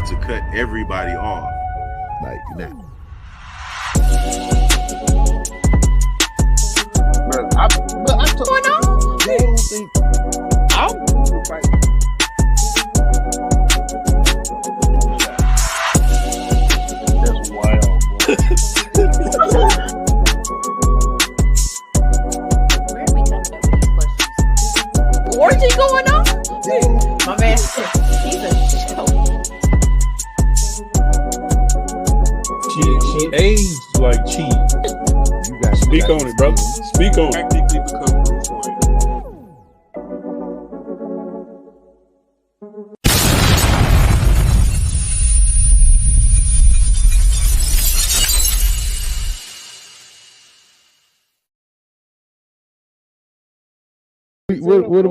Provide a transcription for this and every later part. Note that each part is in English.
about to cut everybody off. Like now. What's going on? I don't think that's wild, bro. Where are we coming up with these questions? Orgy going on? My man, he's a joke. She aged like cheese. Speak on it, brother. Speak on it. Practically become Bruce Wayne. What we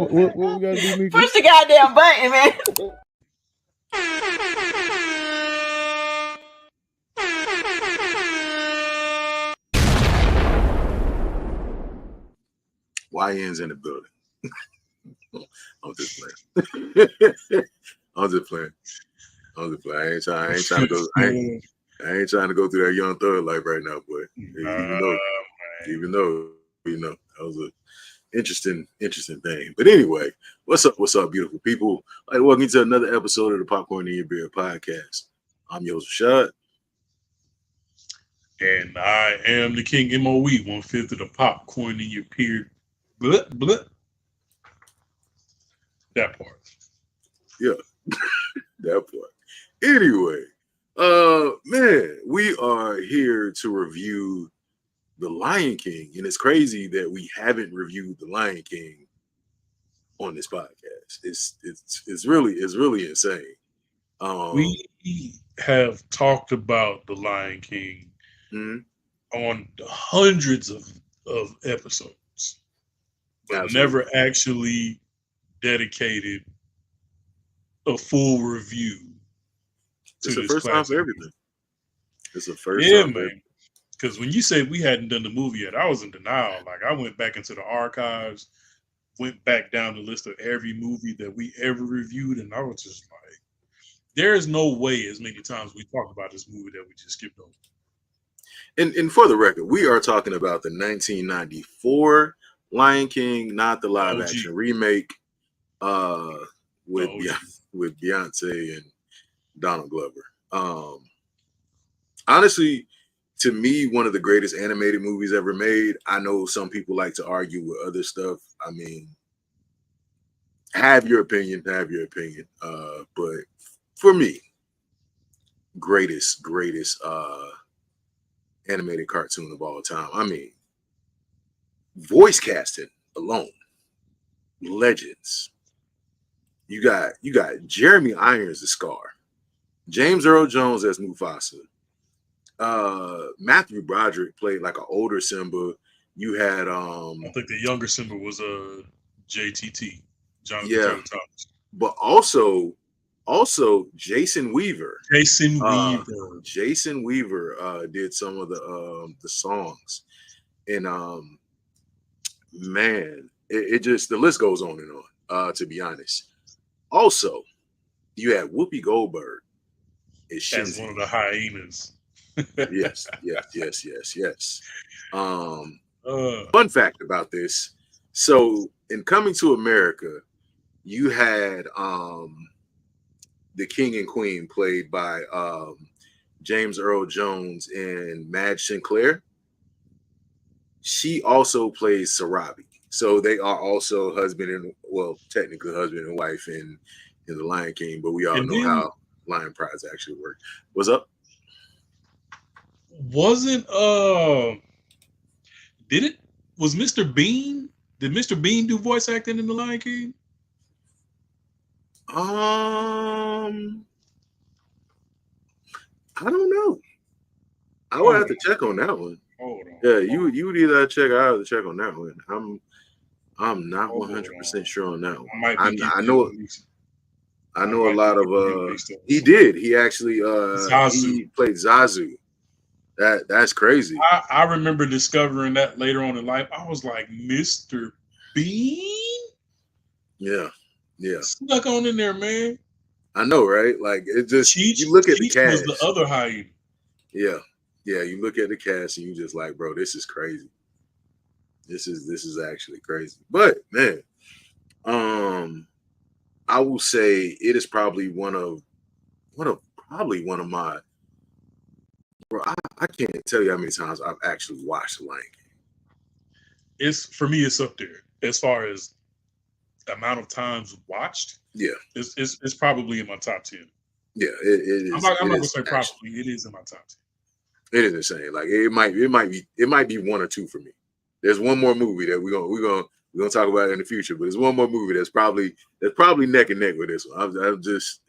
gotta do, Mika? Push the goddamn button, man. YN's in the building. I'm just playing. I'm just playing. I ain't trying to go. I ain't trying to go through that young thug life right now, boy. Even though that was a interesting thing. But anyway, what's up, beautiful people? Like, welcome to another episode of the Popcorn in Your Beer podcast. I'm Yos Rashad. And I am the King MOE, 1/5 of the popcorn in your beer. Blah. That part. Yeah, that part. Anyway, man, we are here to review The Lion King, and it's crazy that we haven't reviewed The Lion King on this podcast. It's really insane. We have talked about The Lion King on hundreds of episodes, but never actually dedicated a full review. It's the first time for everything. It's the first time, man. For everything. Because when you said we hadn't done the movie yet, I was in denial. Like, I went back into the archives, went back down the list of every movie that we ever reviewed, and I was just like, there is no way as many times we talked about this movie that we just skipped over. And for the record, we are talking about the 1994 Lion King, not the live action remake with Beyonce and Donald Glover. Honestly, to me, one of the greatest animated movies ever made. I know some people like to argue with other stuff. I mean, have your opinion. But for me, greatest animated cartoon of all time. I mean, voice casting alone, legends. You got Jeremy Irons as Scar, James Earl Jones as Mufasa. Matthew Broderick played like an older Simba. You had I think the younger Simba was JTT, Jonathan Taylor Thomas. But also Jason Weaver. Jason Weaver did some of the songs, and man, it just, the list goes on and on. To be honest, also you had Whoopi Goldberg as That's one of the hyenas. yes. Fun fact about this: so in Coming to America, you had the King and Queen played by James Earl Jones and Madge Sinclair. She also plays Sarabi, so they are also technically husband and wife in The Lion King. But we all know how Lion Prize actually worked. What's up? Was Mr. Bean? Did Mr. Bean do voice acting in The Lion King? I don't know. I would have to check on that one. Hold on. Yeah, you would either have to check. I have to check on that one. I'm not 100% sure on that one. I know a lot of he did. He actually he played Zazu. That's crazy. I remember discovering that later on in life. I was like, Mr. Bean? Yeah. Snuck on in there, man. I know, right? Like it just Cheech, you look at the Cheech was the cast. other hyena. Yeah. Yeah, you look at the cast and you just like, bro, this is crazy. This is actually crazy. But man, I will say it is probably one of my bro. I can't tell you how many times I've actually watched The Lion King. It's for me, it's up there as far as amount of times watched. Yeah, It's probably in my top 10. yeah, it I'm is. not It gonna is say actually. probably. It is in my top 10. It is insane. Like it might be one or two for me. There's one more movie that we're gonna talk about in the future, but there's one more movie that's probably neck and neck with this one. I'm just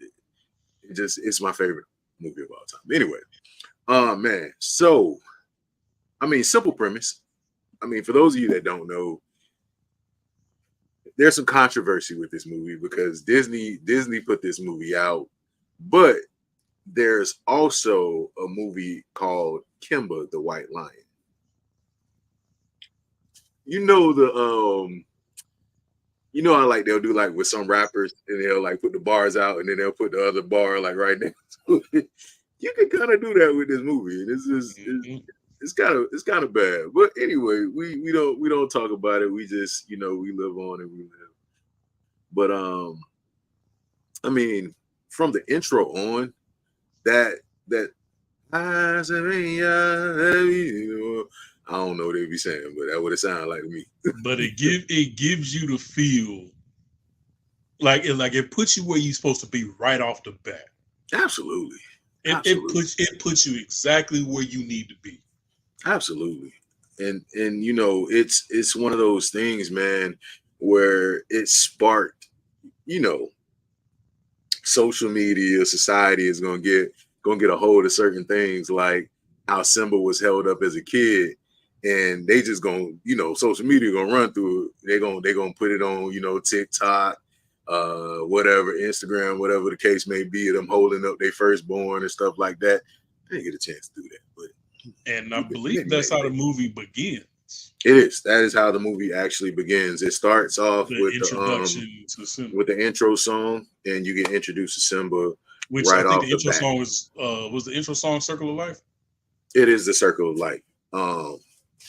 it's my favorite movie of all time. Anyway, man. So I mean, simple premise. I mean, for those of you that don't know, there's some controversy with this movie because Disney put this movie out, but there's also a movie called Kimba the White Lion. You know how like they'll do like with some rappers and they'll like put the bars out and then they'll put the other bar like right next to it. You can kind of do that with this movie. This is it's kind of bad. But anyway, we don't talk about it. We just we live on and we live. But I mean, from the intro on, that I don't know what they be saying, but that's what it sounded like to me. But it gives you the feel like it puts you where you're supposed to be right off the bat. Absolutely. It puts you exactly where you need to be. Absolutely. And it's one of those things, man, where it sparked, you know, social media, society is gonna get a hold of certain things like how Simba was held up as a kid, and they just gonna, social media gonna run through it. They're gonna put it on, TikTok, whatever, Instagram, whatever the case may be, them holding up their firstborn and stuff like that. They didn't get a chance to do that, but And I believe that's how the movie begins. it is. That is how the movie actually begins. It starts off The with introduction to Simba, with the intro song, and you get introduced to Simba which right I think off the the intro bat. song was the intro song "Circle of Life." It is the Circle of Light.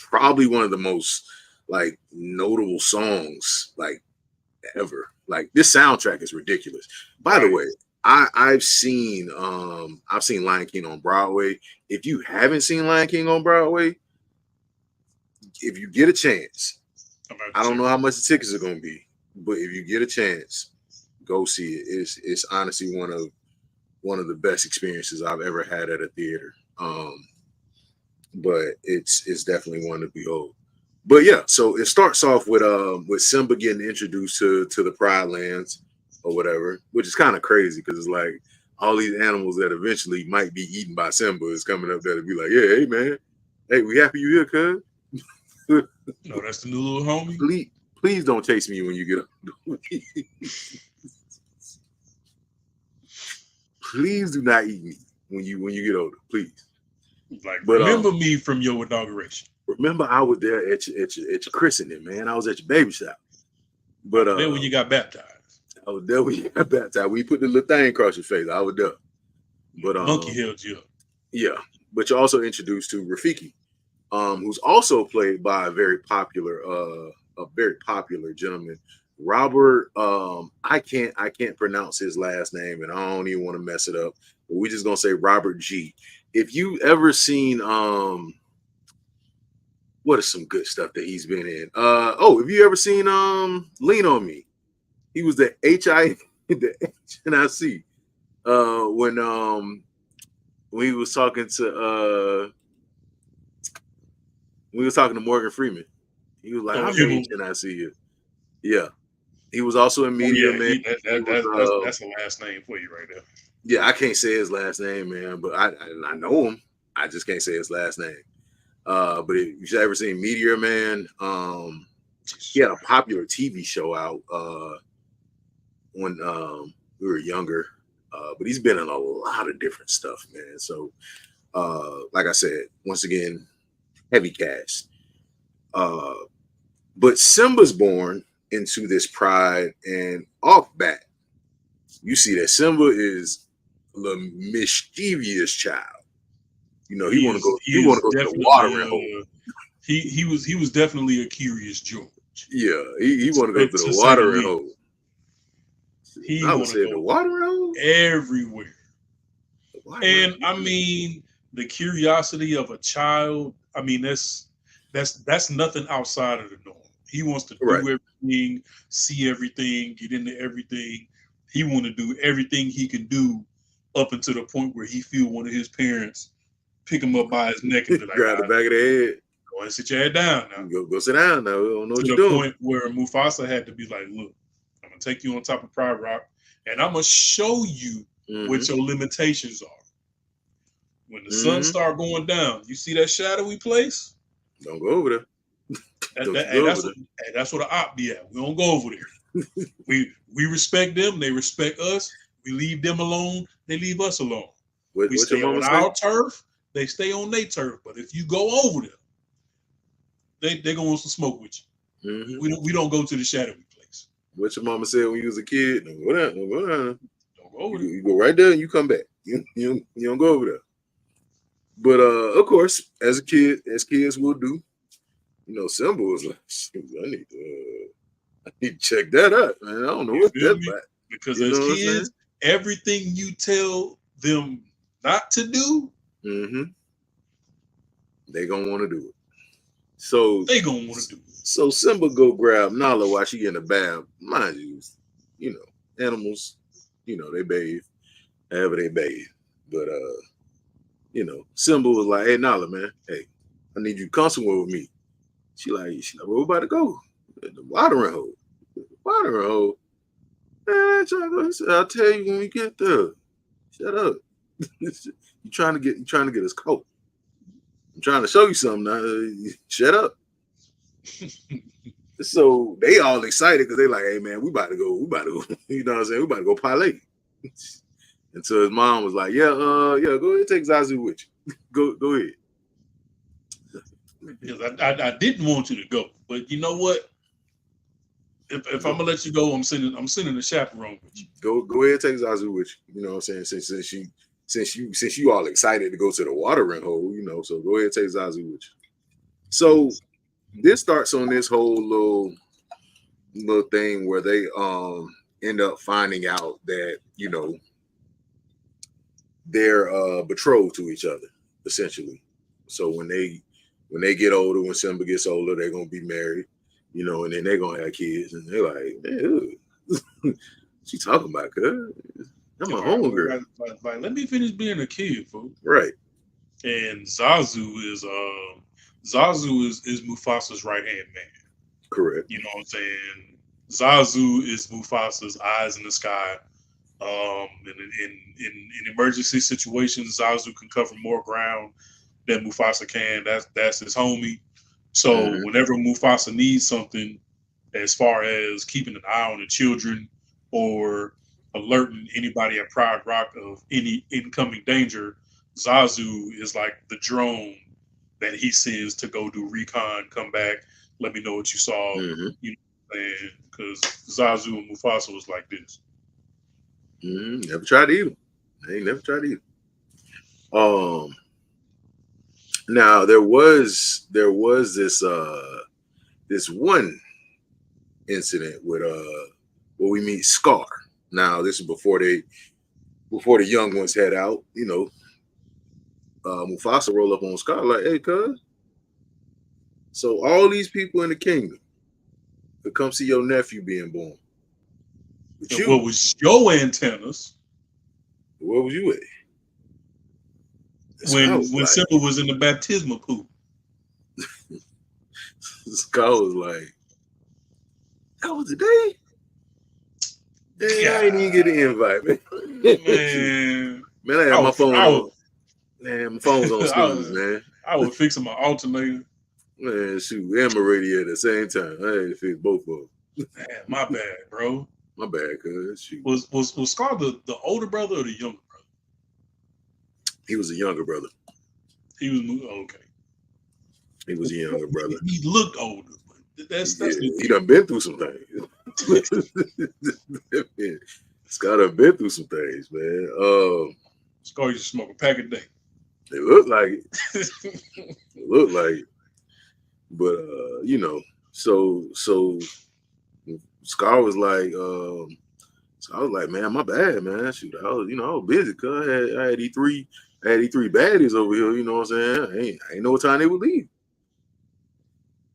Probably one of the most like notable songs like ever. Like this soundtrack is ridiculous. By the Right. way, I've seen Lion King on Broadway. If you haven't seen Lion King on Broadway, if you get a chance, I'm about I to don't check know it. how much the tickets are going to be, but if you get a chance, go see it. It's honestly one of the best experiences I've ever had at a theater. But it's definitely one to behold. But yeah, so it starts off with Simba getting introduced to the Pride Lands or whatever, which is kind of crazy because it's like all these animals that eventually might be eaten by Simba is coming up there to be like, yeah, hey man, hey, we happy you here, cuz. No, that's the new little homie. Please don't chase me when you get up. Please do not eat me when you get older, please. Like, But remember me from your inauguration. remember I was there at your christening, man. I was at your baby shower. But Then when you got baptized, I was there when you got baptized. We put the little thing across your face. I was there. But monkey held you up. yeah. But you're also introduced to Rafiki, who's also played by a very popular gentleman, Robert. I can't pronounce his last name, and I don't even want to mess it up. But we're just gonna say Robert G. If you ever seen what is some good stuff that he's been in? Have you ever seen Lean on Me? He was the HNIC when he was talking to Morgan Freeman. He was like, Oh, "How many Evil. HNIC here?" Yeah, he was also in Oh Meteor yeah, Man. He that's a last name for you right there. yeah, I can't say his last name, man, but I know him. I just can't say his last name. But if you've ever seen Meteor Man, he had a popular TV show out when we were younger. But he's been in a lot of different stuff, man. So, like I said, once again, heavy cast. But Simba's born into this pride, and off bat, you see that Simba is the mischievous child. You know, he want to go to the watering hole. He was definitely a curious George. Yeah, he want to go to the watering hole. He I would say the watering hole everywhere. And I mean, the curiosity of a child. I mean, that's nothing outside of the norm. He wants to do everything, see everything, get into everything. He want to do everything he can do up until the point where he feel one of his parents pick him up by his neck and be like, grab the back of the head. Go and sit your head down now. Go sit down now. We don't know what you're doing. To the point where Mufasa had to be like, look, I'm going to take you on top of Pride Rock and I'm going to show you what your limitations are. When the sun start going down, you see that shadowy place? Don't go over there. That's what an op be at. We don't go over there. we respect them. They respect us. We leave them alone. They leave us alone. We stay on our turf. They stay on their turf. But if you go over there, they gonna want some smoke with you. We don't go to the shadowy place. What your mama said when you was a kid? Don't go down. Don't go down. Don't go over there. You go right there and you come back. You don't go over there. But of course, as kids will do, you know, Simba was like, I need to check that out, man. I don't know what that's about. Because as kids, everything you tell them not to do, they gonna want to do it. So they gonna want to do it. So Simba go grab Nala while she in the bath. Mind you know, animals, you know, they bathe, however they bathe. But you know, Simba was like, "Hey Nala, man, hey, I need you to come somewhere with me." She like, where we about to go? The watering hole. The watering hole. Man, I'll tell you when we get there. Shut up. you trying to get us caught. I'm trying to show you something now. Shut up. So they all excited because they like, hey man, we about to go, you know what I'm saying? We about to go parlay. And so his mom was like, yeah, go ahead, take Zazu with you. Go ahead. Because I didn't want you to go, but you know what? If I'm gonna let you go, I'm sending a chaperone with you. Go ahead, take Zazu with you. You know what I'm saying? Since you all excited to go to the watering hole, you know, so go ahead, take Zazu with you. So this starts on this whole little thing where they end up finding out that, you know, they're betrothed to each other, essentially. So when they get older, when Simba gets older, they're gonna be married, you know, and then they're gonna have kids, and they're like, man, she talking about, cuz I'm a homegirl. Like, let me finish being a kid, fool. Right. And Zazu is Mufasa's right hand man. Correct. You know what I'm saying? Zazu is Mufasa's eyes in the sky. In emergency situations, Zazu can cover more ground than Mufasa can. That's his homie. So whenever Mufasa needs something, as far as keeping an eye on the children or alerting anybody at Pride Rock of any incoming danger, Zazu is like the drone that he sends to go do recon, come back, let me know what you saw. You know what I'm saying? Because Zazu and Mufasa was like this. Never tried either. They ain't never tried either. Now there was this one incident with where we meet Scar. Now this is before the young ones head out. You know, Mufasa roll up on Scar like, "Hey, cuz, so all these people in the kingdom could come see your nephew being born. What was your antennas? Where was you at? When Simba was in the baptismal pool." Scar was like, "That was the day? I didn't even get an invite, man. I had my phone on. Man, my phone was on snooze, man. I was fixing my alternator. Man, shoot, and my radio at the same time. I had to fix both of them. Man, my bad, bro. My bad, cuz. Shoot. Was Scar the older brother or the younger brother? He was a younger brother. He was okay. He was a younger brother. He looked older, but that's he done been through some things. Scott have been through some things, man. Scar used to smoke a pack a day. It looked like it. It looked like it. But so Scar was like, so I was like, man, my bad, man. Shoot, I was busy because I had these three baddies over here. You know what I'm saying? I ain't know what time they would leave.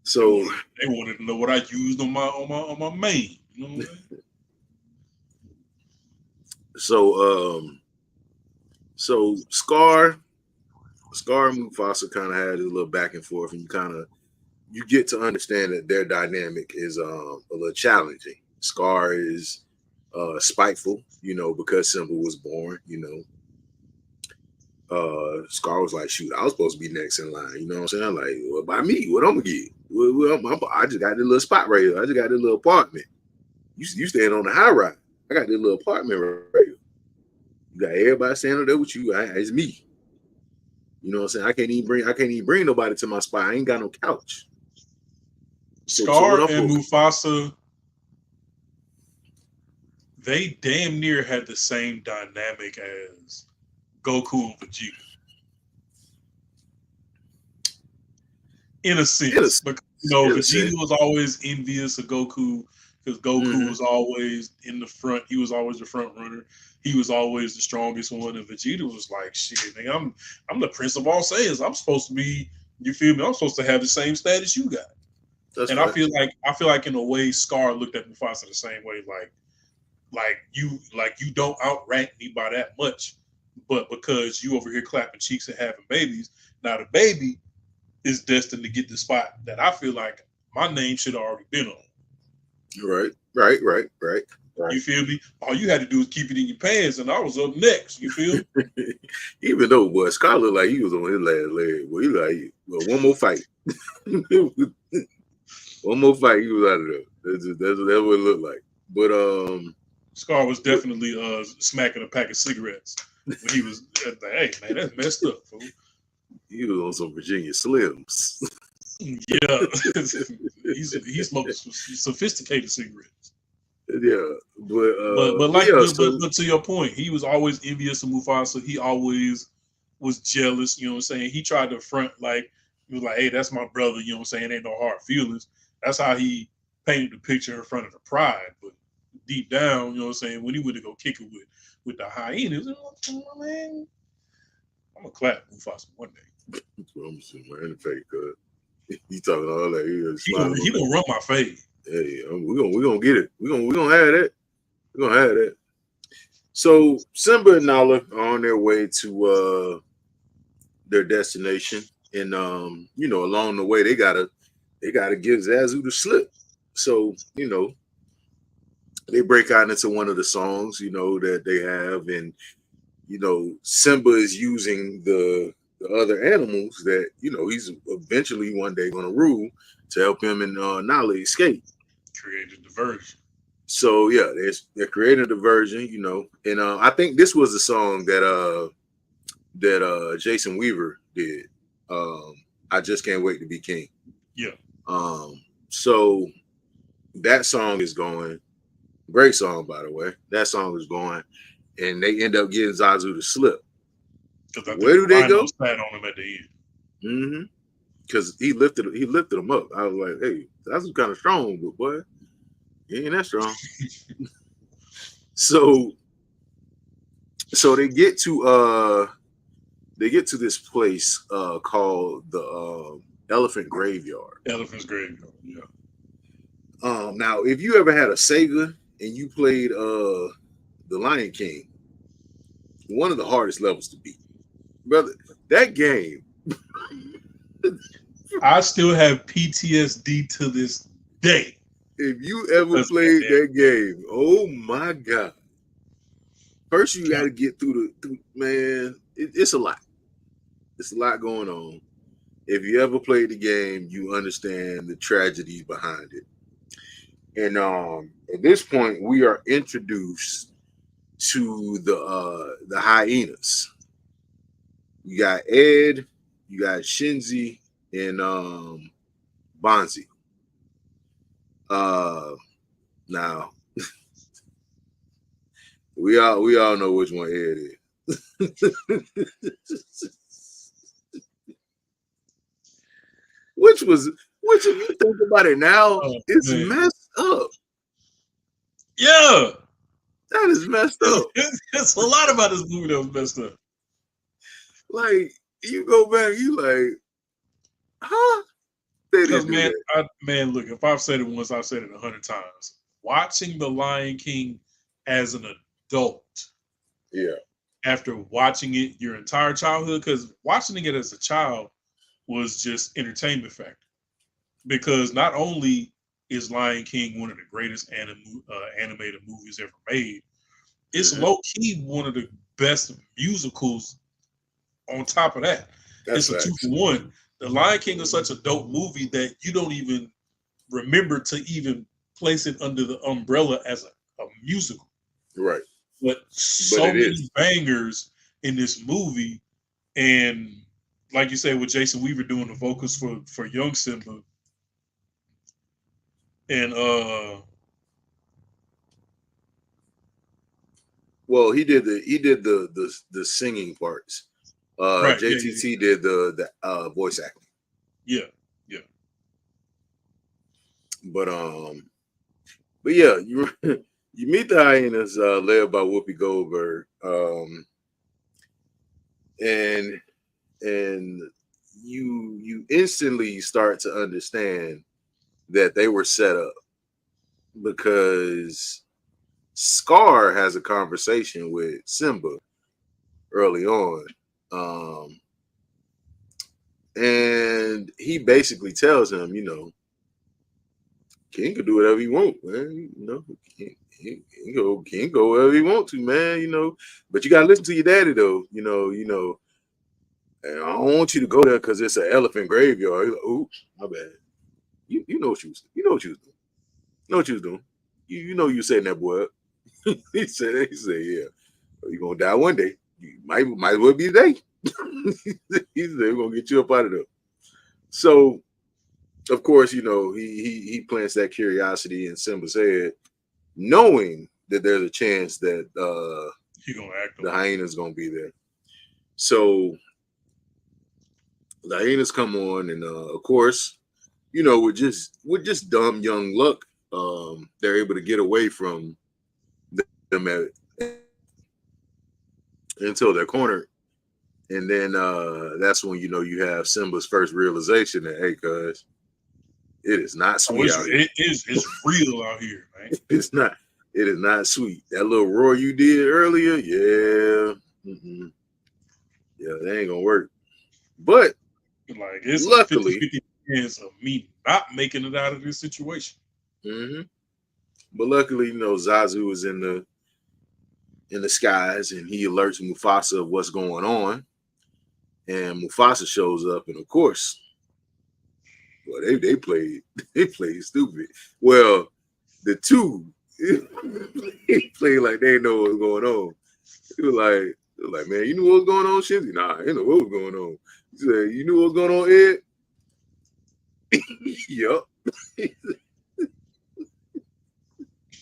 So they wanted to know what I used on my main. You know what I'm saying? So Scar and Mufasa kind of had a little back and forth, and you get to understand that their dynamic is a little challenging. Scar is spiteful, because Simba was born, Scar was like, shoot, I was supposed to be next in line. You know what I'm saying? Like, well, by me, what I'm gonna get? I just got this little spot right here. I just got this little apartment. You staying on the high rise. I got this little apartment right here. You got everybody standing there with you. It's me. You know what I'm saying? I can't even bring nobody to my spot. I ain't got no couch. Scar and Mufasa, they damn near had the same dynamic as Goku and Vegeta. In a sense, because Vegeta was always envious of Goku because Goku was always in the front. He was always the front runner. He was always the strongest one, and Vegeta was like, "Shit, nigga, I'm the Prince of all Saiyans. I'm supposed to be. You feel me? I'm supposed to have the same status you got." That's right. I feel like in a way, Scar looked at Mufasa the same way, like you don't outrank me by that much, but because you over here clapping cheeks and having babies, now the baby is destined to get the spot that I feel like my name should have already been on. Right. You feel me? All you had to do was keep it in your pants, and I was up next. You feel me? Even though, boy, Scott looked like he was on his last leg. Well, he like, one more fight. One more fight, he was out of there. That's what it looked like. But Scar was definitely smacking a pack of cigarettes when he was like, "Hey, man, that's messed up, fool." He was on some Virginia Slims. Yeah, he smoked sophisticated cigarettes. Yeah, but to your point, he was always envious of Mufasa. He always was jealous. You know what I'm saying? He tried to front like he was like, "Hey, that's my brother." You know what I'm saying? Ain't no hard feelings. That's how he painted the picture in front of the pride. But deep down, you know what I'm saying? When he went to go kick it with the hyenas, man, I'm gonna clap Mufasa one day. I'm seeing my interface, cuz he talking all that. He gonna run my fade. Hey, we're gonna get it. We're gonna have that. We're gonna have that. So Simba and Nala are on their way to their destination, and along the way they gotta give Zazu the slip. So they break out into one of the songs that they have, and Simba is using the other animals that he's eventually one day going to rule to help him and Nala escape. Created diversion. So yeah, they're creating a diversion, and I think this was the song that Jason Weaver did. I Just Can't Wait to Be King. Yeah. So that song is going. Great song, by the way. That song is going, and they end up getting Zazu to slip. Where do they go? Sat on him at the end. Because he lifted him up. I was like, hey, Zazu's kind of strong, but boy, he ain't that strong. So they get to this place called the Elephant Graveyard. Elephant's Graveyard, yeah. Now, if you ever had a Sega and you played The Lion King, one of the hardest levels to beat, brother. That game. I still have PTSD to this day. If you ever played that game, oh my God. First, you got to get through man. It's a lot. It's a lot going on. If you ever played the game, you understand the tragedies behind it. And at this point, we are introduced to the hyenas. You got Ed, you got Shinzi, and Bonzi. Now, We all know which one Ed is. which if you think about it now, it's messed up. Yeah. That is messed up. It's a lot about this movie that was messed up. Like, you go back, you like, huh? Because man, look, if I've said it once, I've said it 100 times. Watching The Lion King as an adult, yeah, after watching it your entire childhood, because watching it as a child was just entertainment factor. Because not only is Lion King one of the greatest animated movies ever made, it's low key one of the best musicals. On top of that, it's a 2-for-1. The Lion King is such a dope movie that you don't even remember to even place it under the umbrella as a musical. Right. But so many bangers in this movie, and like you said, with Jason Weaver doing the vocals for young Simba, and well, he did the singing parts. Right, JTT did the voice acting. Yeah. But yeah, you meet the hyenas led by Whoopi Goldberg, and you instantly start to understand that they were set up, because Scar has a conversation with Simba early on. And he basically tells him, King can do whatever he want, man. King go wherever he want to, man. But you gotta listen to your daddy, though. And I don't want you to go there because it's an elephant graveyard. He's like, oops, my bad. You know what you was doing. You know what you was doing. You know you setting that boy up. he said, yeah. You're gonna die one day. You might as well be today. He said, we're gonna get you up out of there. So, of course, he plants that curiosity in Simba's head, knowing that there's a chance that the hyenas gonna be there. So the hyenas come on, and of course, with just dumb young luck, they're able to get away from them until they're cornered. And then that's when you have Simba's first realization that, hey, cuz, it is not sweet out here. It's real out here, man. It is not sweet. That little roar you did earlier, yeah. Yeah, that ain't gonna work. But like, it's luckily, 50-50 chance of me not making it out of this situation. But luckily, Zazu was in the skies, and he alerts Mufasa of what's going on. And Mufasa shows up, and of course, well, they played stupid. Well, the two they played like they know what's going on. He was like, man, you knew what was going on, Shinzy? Nah, I didn't know what was going on. He said, you knew what was going on, Ed? Yup.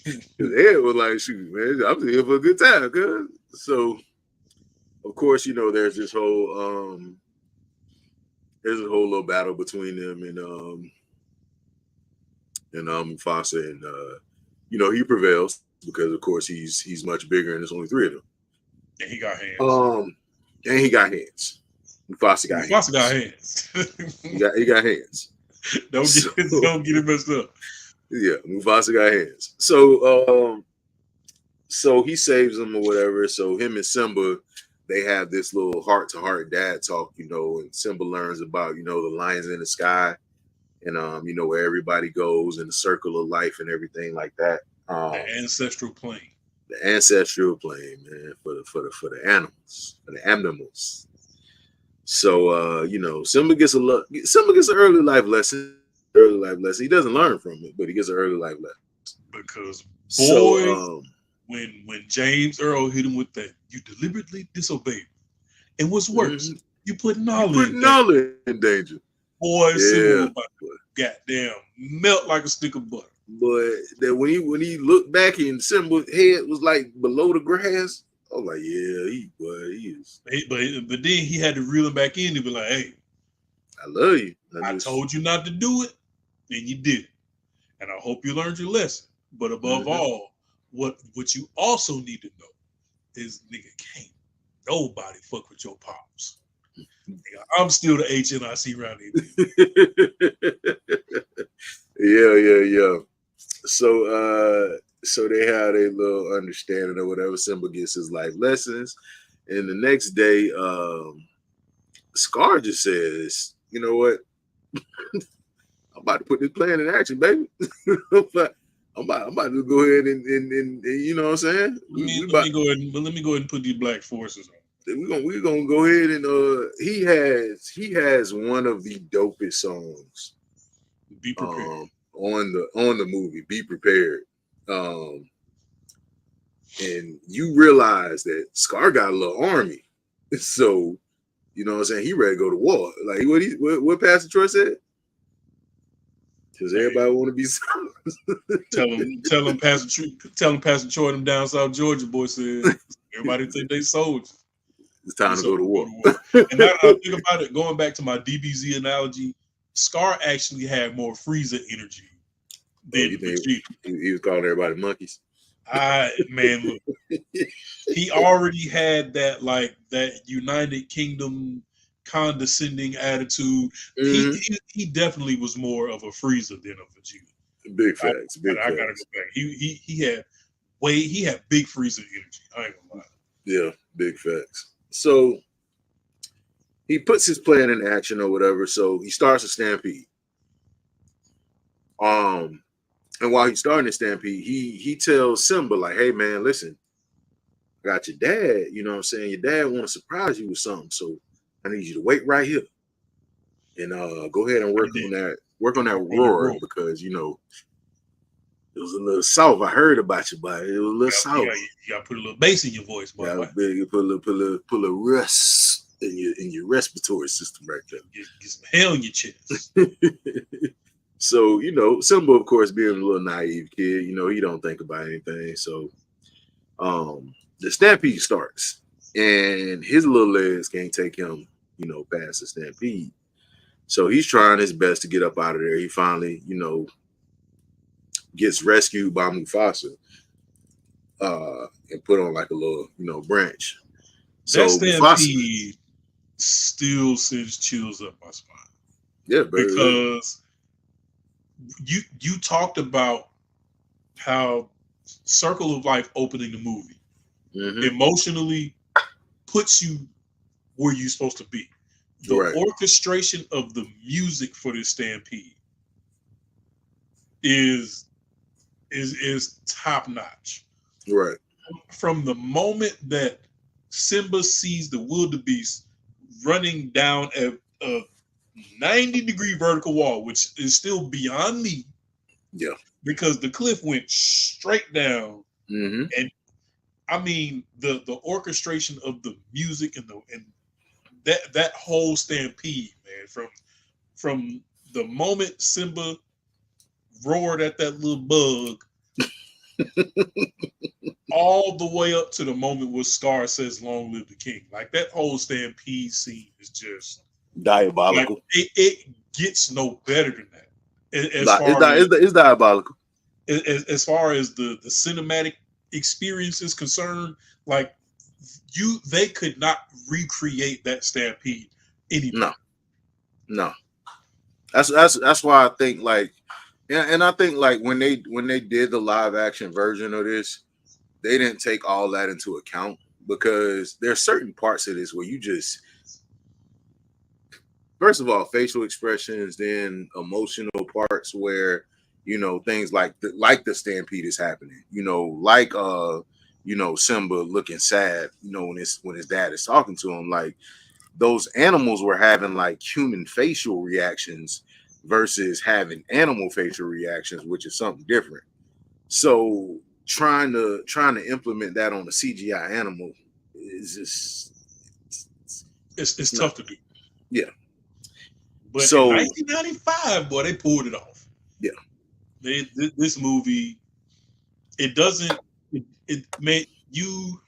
Ed was like, shoot, man, I'm just here for a good time, cuz. So, of course, there's this whole little battle between them and Mufasa, and he prevails because, of course, he's much bigger, and there's only 3 of them. And he got hands. And he got hands. Mufasa got hands. he got hands. Don't get it messed up. Yeah, Mufasa got hands. So so he saves him or whatever. So him and Simba, they have this little heart-to-heart dad talk, and Simba learns about, the lions in the sky, and where everybody goes in the circle of life and everything like that. The ancestral plane. The ancestral plane, man, for the animals. So Simba gets an early life lesson. He doesn't learn from it, but he gets an early life lesson. Because when James Earl hit him with that, you deliberately disobeyed. And what's worse, you put knowledge in danger. Boy, Simba was about to goddamn melt like a stick of butter. But that when he looked back and Simba's head was like below the grass, I was like, yeah, he is. But then he had to reel him back in and be like, hey, I love you. I told you not to do it, and you did it. And I hope you learned your lesson. But above all, what you also need to know is, nigga, can't nobody fuck with your pops. Nigga, I'm still the HNIC around here. Yeah. So they had a little understanding or whatever. Simba gets his life lessons, and the next day, Scar just says, "You know what? I'm about to put this plan in action, baby. I'm about to go ahead and you know what I'm saying? Let me go ahead and put these black forces on. We're gonna go ahead and he has one of the dopest songs. Be prepared. On the movie. Be prepared. And you realize that Scar got a little army, so you know what I'm saying. He ready to go to war. Like what Pastor Troy said. Because everybody want to be tell him Pastor Troy them down South Georgia boy said everybody think they soldiers. It's time to go to war. And now that I think about it, going back to my DBZ analogy, Scar actually had more Frieza energy than Vegeta. He was calling everybody monkeys. Man, look, he already had that United Kingdom condescending attitude. He definitely was more of a Frieza than a Vegeta. Big facts. I gotta go back. He had big Frieza energy. I ain't gonna lie. Yeah, big facts. So he puts his plan in action or whatever. So he starts a stampede. And while he's starting the stampede, he tells Simba, like, hey man, listen, I got your dad, you know what I'm saying? Your dad want to surprise you with something. So I need you to wait right here. And go ahead and work on that roar, because you know it was a little soft. I heard about you, but it was a little soft. You gotta put a little bass in your voice, boy. You put a little rest in your respiratory system right there. Get some hell in your chest. So, you know, Simba, of course, being a little naive kid, you know, he don't think about anything. So the stampede starts, and his little legs can't take him, you know, past the stampede. So he's trying his best to get up out of there. He finally, you know, gets rescued by Mufasa and put on like a little, you know, branch. So that stampede still sends chills up my spine. Yeah, because you talked about how Circle of Life opening the movie emotionally puts you where you're supposed to be. The orchestration of the music for this stampede is top notch. Right. From the moment that Simba sees the wildebeest running down a 90-degree vertical wall, which is still beyond me. Yeah. Because the cliff went straight down. And I mean the orchestration of the music and that whole stampede, man, from the moment Simba roared at that little bug all the way up to the moment where Scar says "Long live the king." Like that whole stampede scene is just diabolical. Like, it gets no better than that. It's diabolical. As far as the cinematic experience is concerned, like they could not recreate that stampede anymore. No. That's why I think like, and I think like when they did the live action version of this, they didn't take all that into account, because there's certain parts of this where you just, first of all, facial expressions, then emotional parts where, you know, things like the stampede is happening, you know, like you know, Simba looking sad, you know, when his dad is talking to him, like those animals were having like human facial reactions versus having animal facial reactions, which is something different. So trying to implement that on a CGI animal is just it's tough to do. Yeah. But so in 1995, boy, they pulled it off. Yeah. This movie, it doesn't. It made you.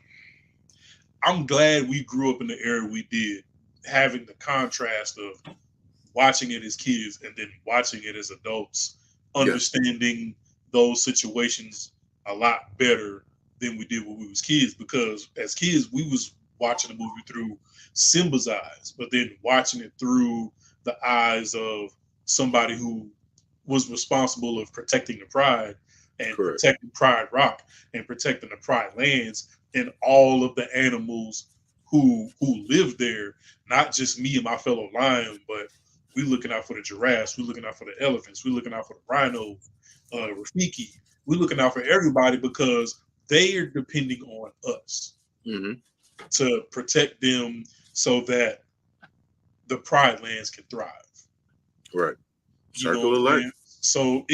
I'm glad we grew up in the era we did, having the contrast of watching it as kids and then watching it as adults, Yes, understanding those situations a lot better than we did when we was kids. Because as kids, we was watching the movie through Simba's eyes, but then watching it through the eyes of somebody who was responsible of protecting the Pride and correct. protecting Pride Rock and protecting the Pride lands and all of the animals who live there. Not just me and my fellow lion, but we looking out for the giraffes. We looking out for the elephants. We looking out for the rhino, Rafiki. We looking out for everybody because they are depending on us Hmm. to protect them so that the pride lands can thrive. Right. You know Circle what of I'm life. saying? So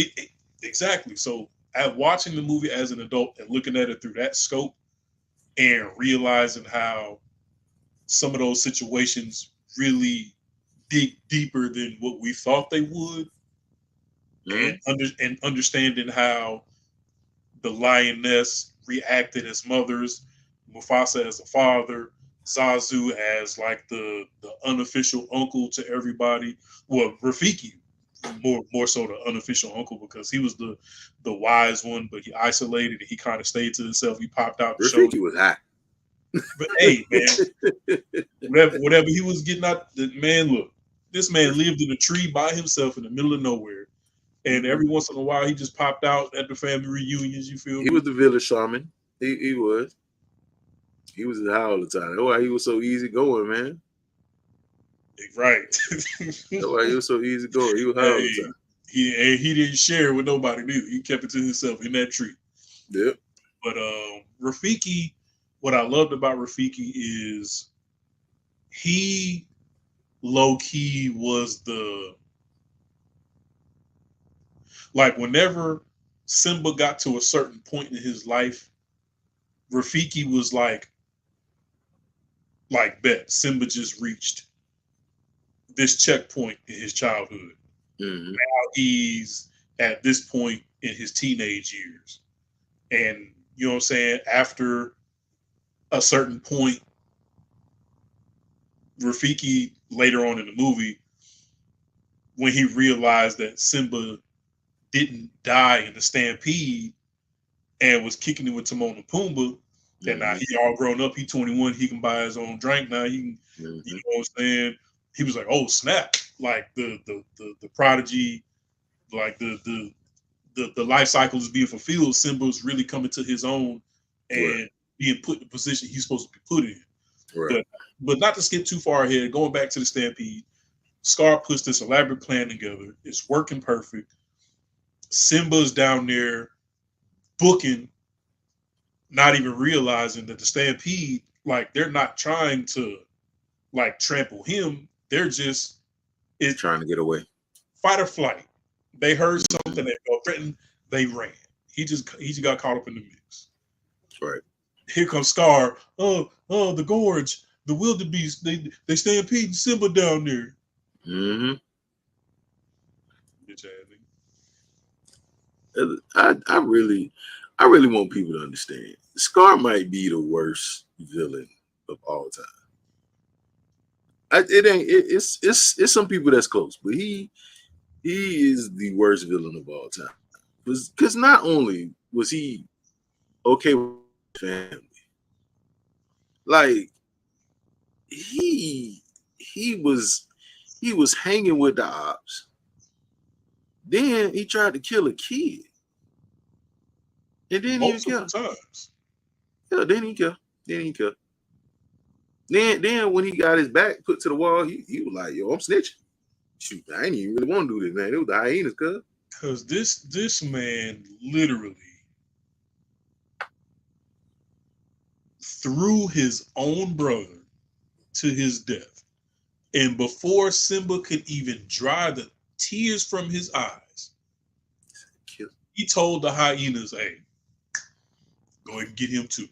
exactly. So at watching the movie as an adult and looking at it through that scope and realizing how some of those situations really dig deeper than what we thought they would, Hmm. and understanding how the lioness reacted as mothers, Mufasa as a father, Zazu as like the unofficial uncle to everybody. Well, Rafiki more so the unofficial uncle because he was the wise one, but he isolated and he kind of stayed to himself. He popped out and showed Rafiki it. was hot. But hey, man, whatever he was getting out, the man look. This man lived in a tree by himself in the middle of nowhere, and Mhm. every once in a while he just popped out at the family reunions. You feel He me? was the village shaman. He was. He was high all the time. That's why he was so easy going, man. Right. That's why he was so easy going. He was high all Hey, the time. he didn't share with nobody neither. He kept it to himself in that tree. Yep. But Rafiki, what I loved about Rafiki is he low key was the like whenever Simba got to a certain point in his life, Rafiki was like bet Simba just reached this checkpoint in his childhood. Hmm. Now he's at this point in his teenage years. And you know what I'm saying? After a certain point, Rafiki later on in the movie, when he realized that Simba didn't die in the stampede and was kicking it with Timon and Pumbaa, and now Hmm. he all grown up, he 21, he can buy his own drink now. He can, you Hmm. know what I'm saying? He was like, oh snap! Like the prodigy, like the life cycle is being fulfilled. Simba's really coming to his own Right. and being put in the position he's supposed to be put in. Right. But but not to skip too far ahead, going back to the stampede, Scar puts this elaborate plan together. It's working perfect. Simba's down there booking, not even realizing that the stampede, like they're not trying to like trample him. They're just it Trying to get away. fight or flight. They heard Hmm. something, they felt threatened, they ran. He just got caught up in the mix. Right. Here comes Scar. Oh, the gorge, the wildebeest. They stampeding Simba down there. Hmm. Bitch ass nigga. I really want people to understand. Scar might be the worst villain of all time. It ain't. It's some people that's close, but he is the worst villain of all time. Because not only was he okay with family, like he he was he was hanging with the ops. Then he tried to kill a kid, and didn't even Multiple care. times. Yeah, didn't he care? Didn't he care? Then when he got his back put to the wall, he was like, "Yo, I'm snitching. Shoot, I ain't even really want to do this, man. It was the hyenas, cuz." Cause this man literally threw his own brother to his death. And before Simba could even dry the tears from his eyes, Kill. he told the hyenas, hey, go ahead and get him too.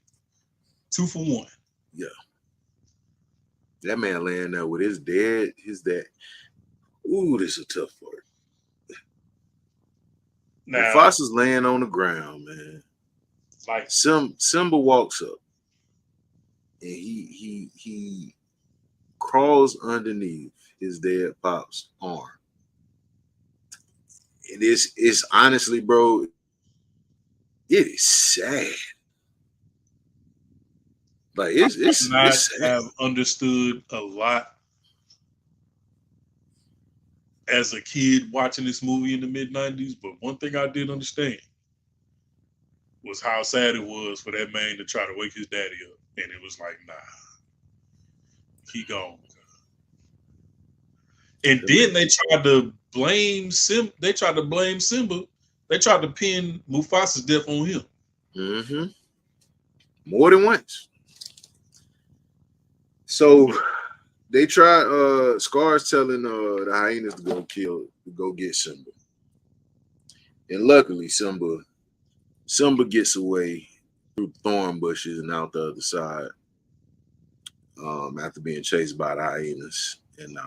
2 for 1. Yeah, that man laying there with his dad. Ooh, this is a tough part. Now, Mufasa's laying on the ground, man. like Simba walks up and he crawls underneath his dead pop's arm. And it's honestly, bro, it is sad. Like it's not sad. have understood a lot as a kid watching this movie in the mid-90s, but one thing I did understand was how sad it was for that man to try to wake his daddy up. And it was like, nah, he gone. And then they tried to blame Simba. They tried to blame Simba. They tried to pin Mufasa's death on him. Mm-hmm. More than once. So they tried Scar's telling the hyenas to go get Simba. And luckily Simba gets away through thorn bushes and out the other side. After being chased by the hyenas. And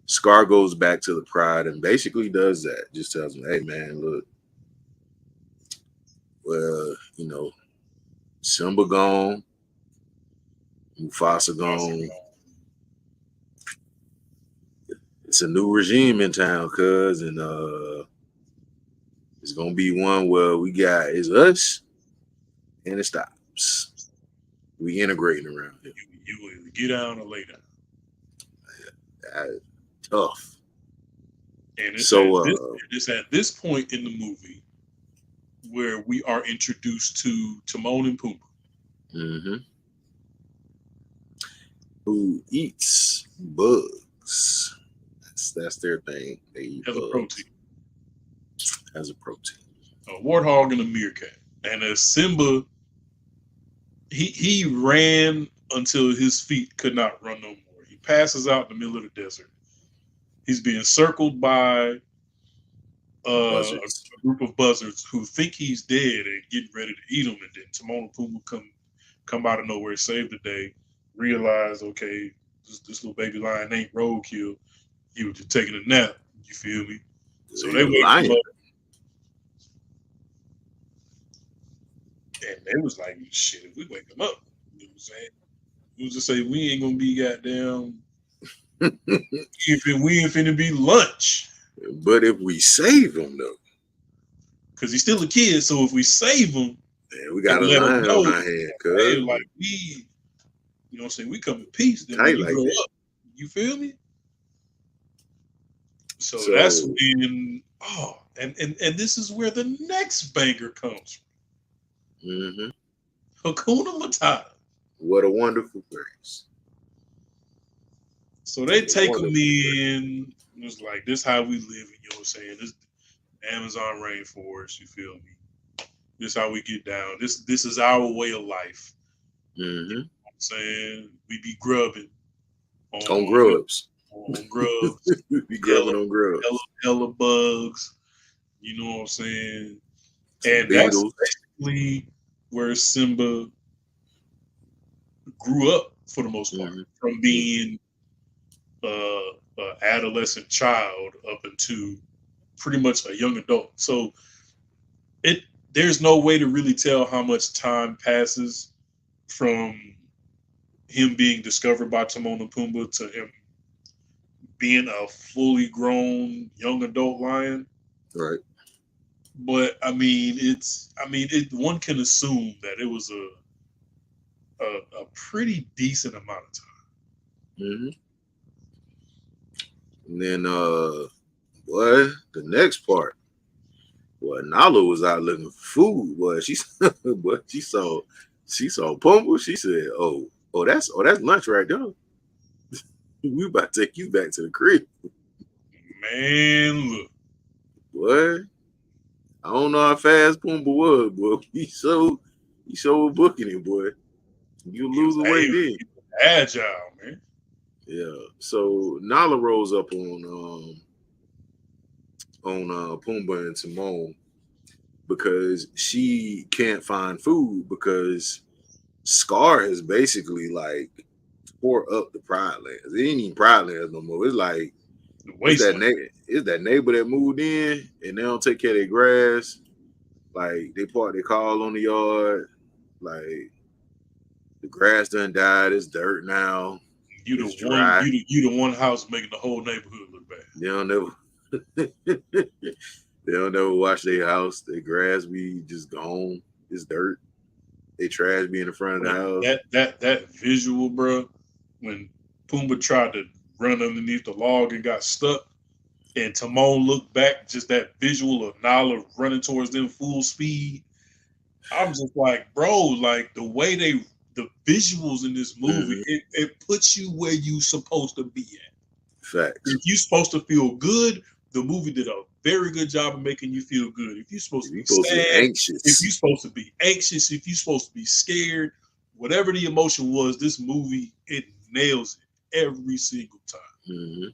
Scar goes back to the pride and basically does that. Just tells him, hey man, look, well, Simba gone, Mufasa gone. It's a new regime in town, cuz, and it's gonna be one where it's us and it stops. We integrating around here. You either get down or lay down. Tough. And it's at this point in the movie where we are introduced to Timon and Pumbaa. Mm-hmm. Who eats bugs. That's their thing. They eat as bugs. a protein. As a protein. A warthog and a meerkat. And as Simba, he ran until his feet could not run no more. He passes out in the middle of the desert. He's being circled by a group of buzzards who think he's dead and getting ready to eat him. And then Timon and Pumbaa come out of nowhere, save the day, realize, okay, this little baby lion ain't roadkill. He was just taking a nap. You feel me? So they wake him up. And they was like, shit, if we wake him up, you know what I'm saying? We was just say, we ain't gonna be goddamn we ain't finna be lunch. But if we save him though, because he's still a kid, so if we save him, man, we got a lion on our head, cuz. Like we, you know what I'm saying, we come in peace, then when you grow up. You feel me? So that's when and this is where the next banger comes from. Mm-hmm. Hakuna Matata. What a wonderful phrase. So they take them in. It's like, this how we live, you know what I'm saying? This Amazon rainforest, you feel me? This how we get down. This is our way of life. Mm-hmm. You know what I'm saying? We be grubbing. On grubs. On grubs. We be grubbing on grubs. Hella bugs. You know what I'm saying? And that's basically where Simba grew up for the most part, from being an adolescent child up into pretty much a young adult. So there's no way to really tell how much time passes from him being discovered by Timon and Pumbaa to him being a fully grown young adult lion. Right. But I mean, one can assume that it was a pretty decent amount of time. Mm-hmm. And then the next part, Nala was out looking for food. She saw Pumbaa. She said, "Oh, that's lunch right there. We about to take you back to the crib." Man, look. What? I don't know how fast Pumbaa was, but he so booking him, boy. You lose the weight then. Agile, man. Yeah. So Nala rolls up on Pumbaa and Timon because she can't find food because Scar has basically like tore up the Pride Lands. It ain't even Pride Lands no more. It's like the wasteland. is that neighbor that moved in and they don't take care of their grass. Like they park their car all on the yard. Like the grass done died. It's dirt now. You It's the one. dry. You the one house making the whole neighborhood look bad. They don't never. They don't never wash their house. Their grass be just gone. It's dirt. They trash be in the front of the house. That visual, bro, when Pumbaa tried to run underneath the log and got stuck, and Timon looked back, just that visual of Nala running towards them full speed. I'm just like, bro, like the way the visuals in this movie, it puts you where you supposed to be at. Facts. If you're supposed to feel good, the movie did a very good job of making you feel good. If you're supposed to be sad, anxious, if you're supposed to be anxious, if you're supposed to be scared, whatever the emotion was, this movie, it nails it every single time. Mm-hmm.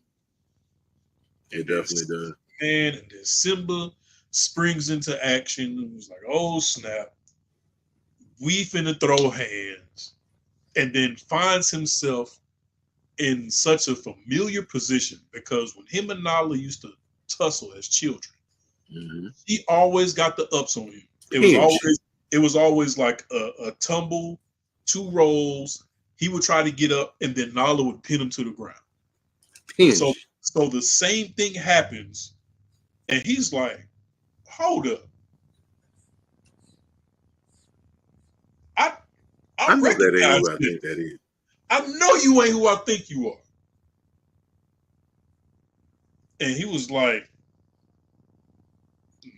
It definitely does. Man, and then Simba springs into action and was like, oh snap, we finna throw hands, and then finds himself in such a familiar position because when him and Nala used to tussle as children, he always got the ups on him. It was always like a tumble, 2 rolls. He would try to get up, and then Nala would pin him to the ground. So the same thing happens, and he's like, "Hold up, I know that ain't who I think that is. I know you ain't who I think you are." And he was like,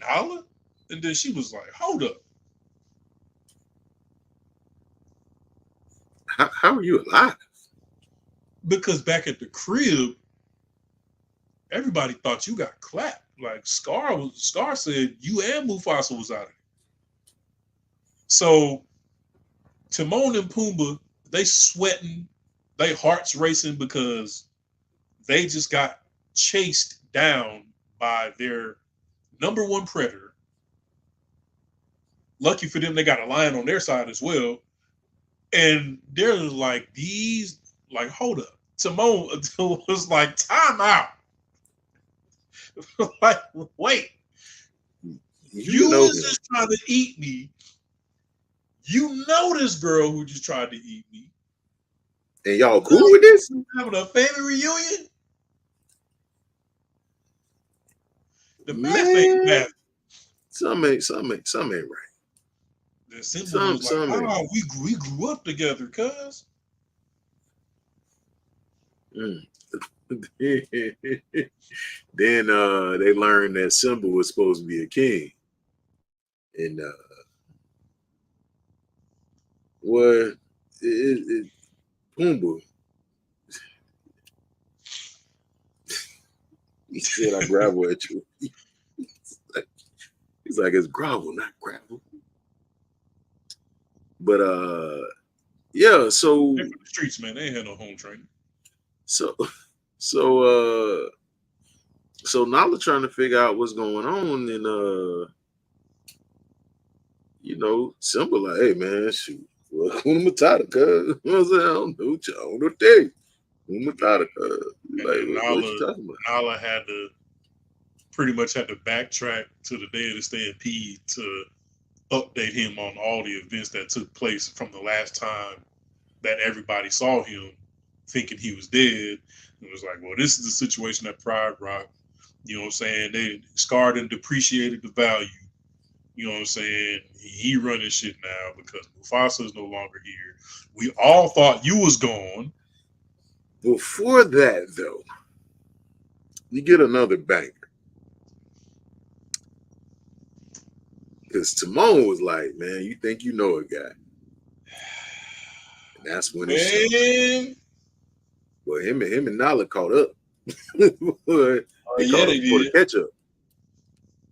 Nala? And then she was like, hold up. How are you alive? Because back at the crib, everybody thought you got clapped. Like Scar said you and Mufasa was out of it. So Timon and Pumbaa, they sweating, they hearts racing because they just got chased down by their number 1 predator. Lucky for them, they got a lion on their side as well. And they're like, hold up. Timon was like, time out. Like, wait. You was just trying to eat me. You know this girl who just tried to eat me. And y'all cool with this? Having a family reunion? The math ain't math. Some ain't right. The Simba was like, we grew up together, cuz. Then they learned that Simba was supposed to be a king. And Pumbaa. He said, I gravel at you. He's like, it's gravel, not gravel. But yeah, so they're from the streets, man. They ain't had no home training. So Nala trying to figure out what's going on, and Simba like, hey man, shoot, well, Matata, cuz you know what I'm saying? I don't know what they. Matata, like, what you talking about? Nala had to pretty much backtrack to the day of the stampede to update him on all the events that took place from the last time that everybody saw him thinking he was dead. It was like, well, this is the situation at Pride Rock. You know what I'm saying? They scarred and depreciated the value. You know what I'm saying? He running shit now because Mufasa is no longer here. We all thought you was gone. Before that, though, you get another banger. Because Timon was like, man, you think you know a guy. And that's when it started. Well, him and Nala caught up. They caught up for the catch up.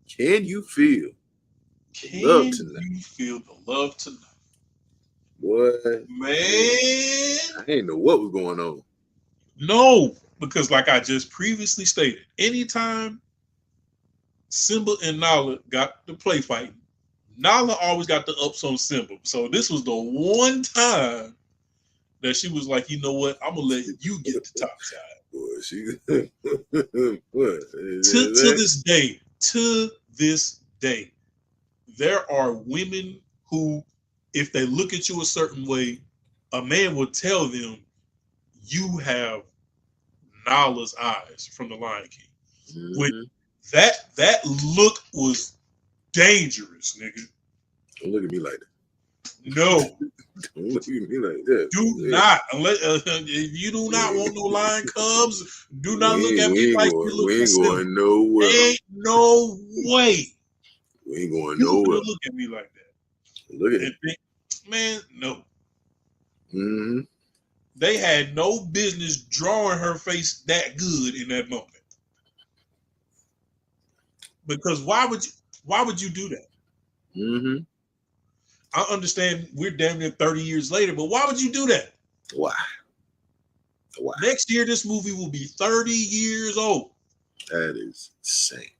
Can you feel the love tonight? Can you feel the love tonight? What? Man. I didn't know what was going on. No, because like I just previously stated, anytime Simba and Nala got to play fighting, Nala always got the ups on Simba. So this was the one time that she was like, you know what? I'm going to let you get the top side. Boy, she what? To this day, there are women who, if they look at you a certain way, a man will tell them, "You have Nala's eyes" from the Lion King. When Mm-hmm. that look was dangerous, nigga. Don't look at me like that. No, Don't look at me like that. do not. Unless if you do not want no lion cubs, do not look at me like you look We at ain't Simba. going nowhere. Ain't no way We ain't going you nowhere. gonna look at me like that. Look at And it. think, man, no. Mm-hmm. They had no business drawing her face that good in that moment. Because why would you do that? Mm-hmm. I understand we're damn near 30 years later, but why would you do that? Why? Why? Next year, this movie will be 30 years old. That is insane.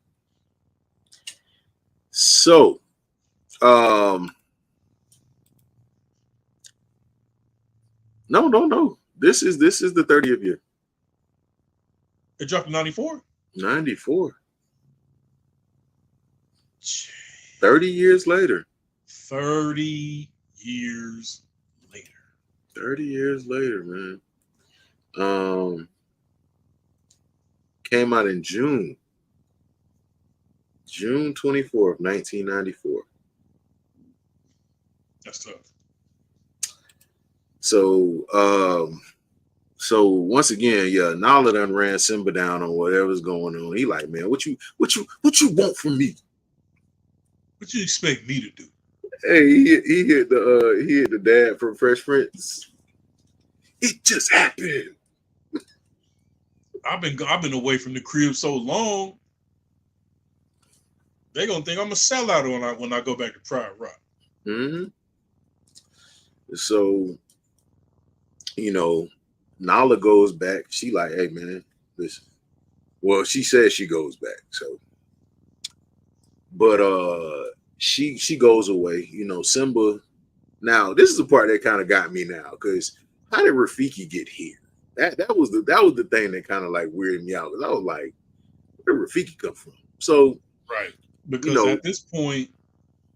So, no. This is the 30th year. It dropped in 94. 94. 30 years later. 30 years later. 30 years later, man. Came out in June 24th, 1994. That's tough. So once again, yeah, Nala done ran Simba down on whatever's going on. He like, man, what you want from me? What you expect me to do? Hey, he hit the dad from Fresh Prince. It just happened. I've been away from the crib so long. They're gonna think I'm a sellout when I go back to Pride Rock. Mm-hmm. So, Nala goes back. She like, hey man, listen. Well, she says she goes back. So, but she goes away. Simba. Now, this is the part that kind of got me now, because how did Rafiki get here? That was the thing that kind of like weirded me out, because I was like, where did Rafiki come from? So, right, because at this point,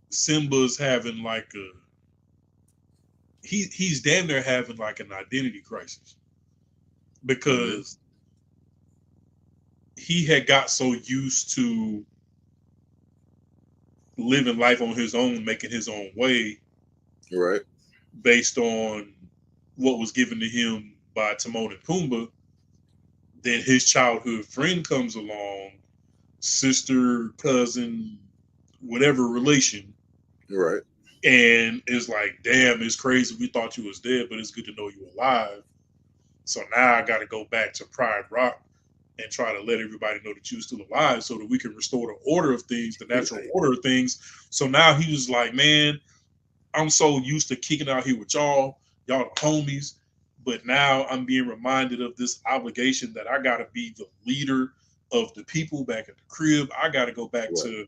Simba's having like he's damn near having like an identity crisis, because he had got so used to living life on his own, making his own way, right, based on what was given to him by Timon and Pumbaa. Then his childhood friend comes along, sister, cousin, whatever relation, right, and is like, damn, it's crazy. We thought you was dead, but it's good to know you alive. So now I got to go back to Pride Rock and try to let everybody know that you're still alive, so that we can restore the order of things, the natural order of things. So now he was like, man, I'm so used to kicking out here with y'all the homies, but now I'm being reminded of this obligation that I got to be the leader of the people back at the crib. I got to go back to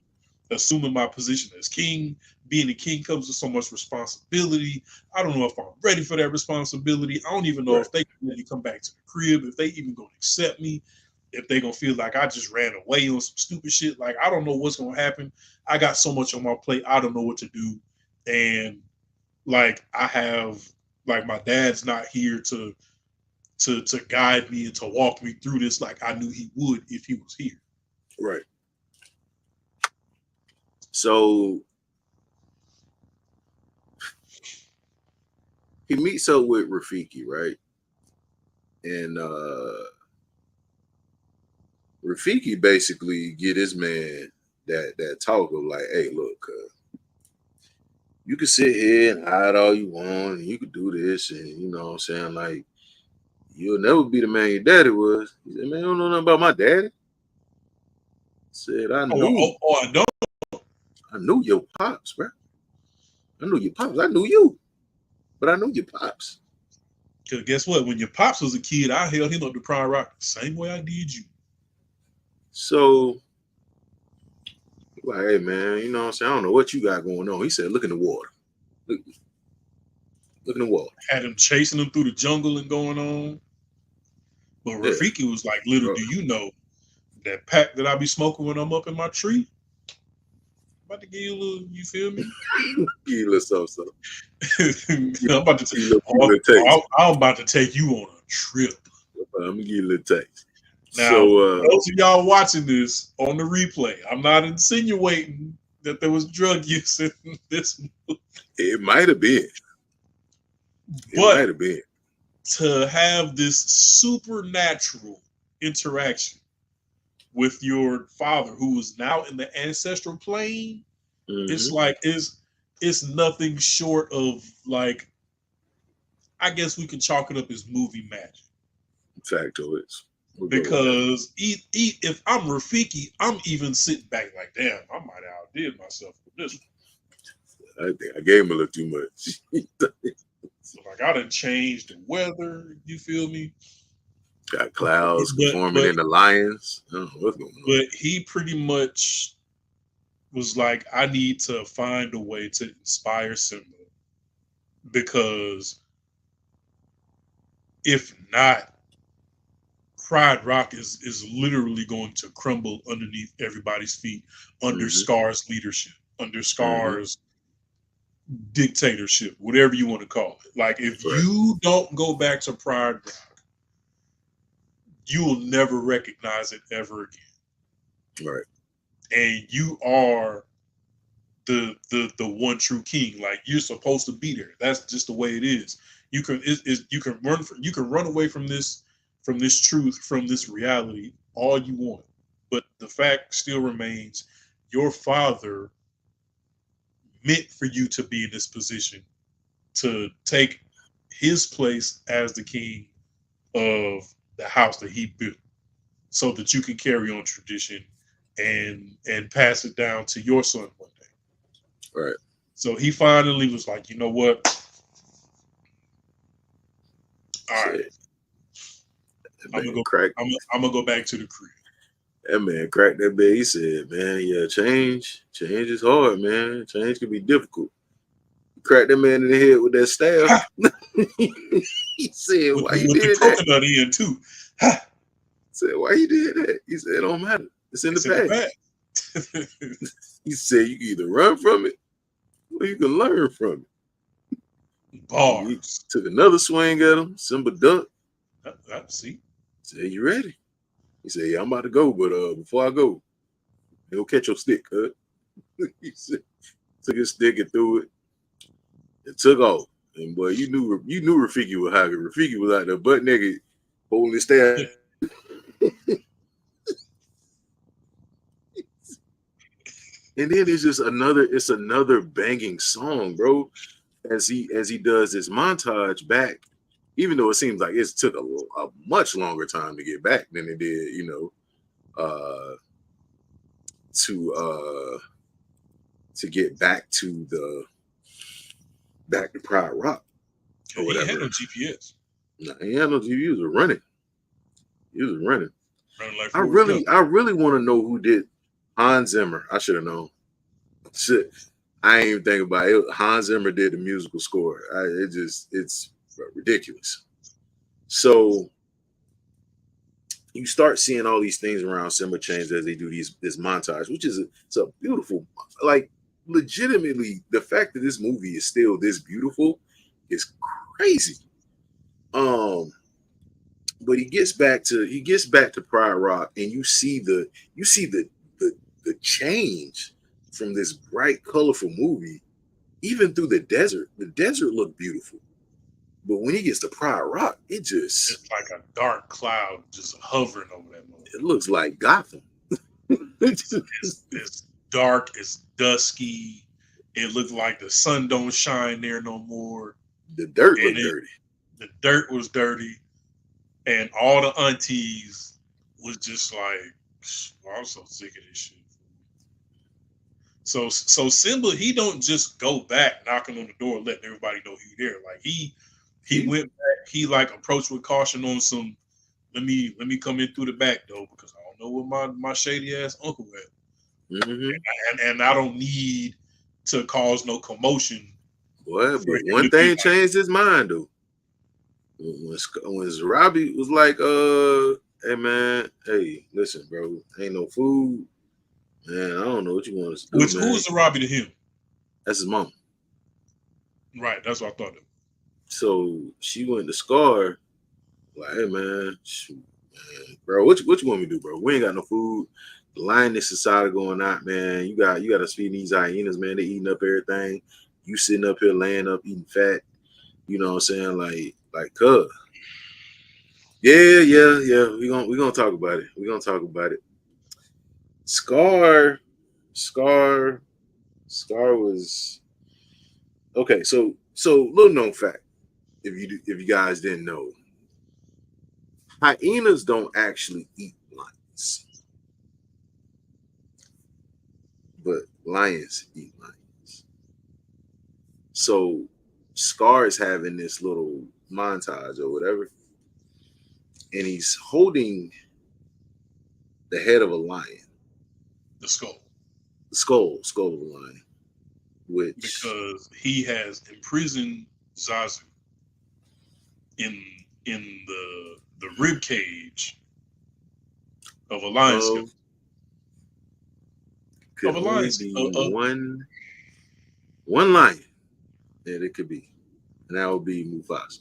assuming my position as king. Being the king comes with so much responsibility. I don't know if I'm ready for that responsibility. I don't even know if they can really come back to the crib, if they even gonna accept me, if they gonna feel like I just ran away on some stupid shit. Like, I don't know what's gonna happen. I got so much on my plate. I don't know what to do. And like, I have, like, my dad's not here to guide me and to walk me through this like I knew he would if he was here. Right. So he meets up with Rafiki, right? And Rafiki basically get his man that talk of like, hey, look, you can sit here and hide all you want, and you could do this, and you know what I'm saying, like, you'll never be the man your daddy was. He said, man, you don't know nothing about my daddy. Said, I knew. I don't. I knew your pops, bro. I knew your pops. I knew you, but I knew your pops. Because guess what? When your pops was a kid, I held him up to Pride Rock the same way I did you. So, like, hey, man, you know what I'm saying? I don't know what you got going on. He said, look in the water. Look in the water. Had him chasing him through the jungle and going on. But Rafiki was like, little do you know, that pack that I be smoking when I'm up in my tree, I'm about to give you a little, you feel me? Give you a little something. I'm about to take you on a trip. I'm gonna give you a little taste. Now, so, those of y'all watching this on the replay, I'm not insinuating that there was drug use in this movie. It might have been. But to have this supernatural interaction with your father, who is now in the ancestral plane, it's like it's nothing short of, like, I guess we can chalk it up as movie magic. Factoids. Because if I'm Rafiki, I'm even sitting back like, damn, I might have outdid myself with this one. I think I gave him a little too much. So, like, I done changed the weather. You feel me? Got clouds forming in the lions. I don't know what's going on. But he pretty much was like, I need to find a way to inspire Simba, because if not, Pride Rock is literally going to crumble underneath everybody's feet under Scar's leadership, under Scar's dictatorship, whatever you want to call it. Like, if you don't go back to Pride Rock, you will never recognize it ever again. Right. And you are the one true king. Like, you're supposed to be there. That's just the way it is. You can run away from this truth, from this reality, all you want. But the fact still remains, your father meant for you to be in this position, to take his place as the king of the house that he built, so that you can carry on tradition and pass it down to your son one day. Right. So he finally was like, you know what? All right. I'm gonna go back to the crib. That man cracked that bed. He said, man, yeah, change is hard, man. Change can be difficult. He cracked that man in the head with that staff. He said, why you did that? With the coconut in too. He said, why you did that? He said, it don't matter. It's in the past. He said, you can either run from it or you can learn from it. Bars. He took another swing at him. Simba ducked. See. Said, you ready? He said, yeah, I'm about to go, but before I go, he'll catch your stick, huh? He said, took his stick and threw it. It took off. And boy, you knew Rafiki was hungry. Rafiki was out there butt naked, holding his staff. And then it's another banging song, bro. As he does this montage back, even though it seems like it took a much longer time to get back than it did, to get back to Pride Rock or whatever. He had no GPS. No, he had no GPS. He was running. Running like I really want to know who did Hans Zimmer. I should have known. Shit, I ain't even think about it. Hans Zimmer did the musical score. It's ridiculous. So you start seeing all these things around Simba change as they do this montage, which is it's a beautiful, like, legitimately, the fact that this movie is still this beautiful is crazy. But he gets back to Pride Rock, and you see the change from this bright, colorful movie, even through the desert. The desert looked beautiful. But when he gets to Pride Rock, it's like a dark cloud just hovering over that movie. It looks like Gotham. It's dark, it's dusky. It looked like the sun don't shine there no more. The dirt looked dirty. The dirt was dirty. And all the aunties was just like, I'm so sick of this shit. So Simba, he don't just go back knocking on the door, letting everybody know he's there. Like he went back, he like approached with caution on some, let me come in through the back though, because I don't know where my shady ass uncle at. Mm-hmm. And I don't need to cause no commotion. Well, but one thing changed his mind though. when Robbie was like, hey man, hey, listen, bro, ain't no food, man. I don't know what you want us to do, Which who man. was Robbie to him? That's his mom. Right, that's what I thought. So she went to Scar, like, hey man, shoot, man, bro, what you want me to do, bro? We ain't got no food. The lioness society going out, man. You got to feed these hyenas, man. They eating up everything. You sitting up here laying up eating fat. You know what I'm saying? Cuz. Yeah. We gonna talk about it. We gonna talk about it. Scar, Scar, Scar was okay. So little known fact, if you guys didn't know, hyenas don't actually eat lions, but lions eat lions. So Scar is having this little montage or whatever, and he's holding the head of a lion, The skull. the skull of a lion, which Because he has imprisoned Zazu in the rib cage of a lion skeleton. could Of a only lion. be one lion that it could be, and that would be Mufasa.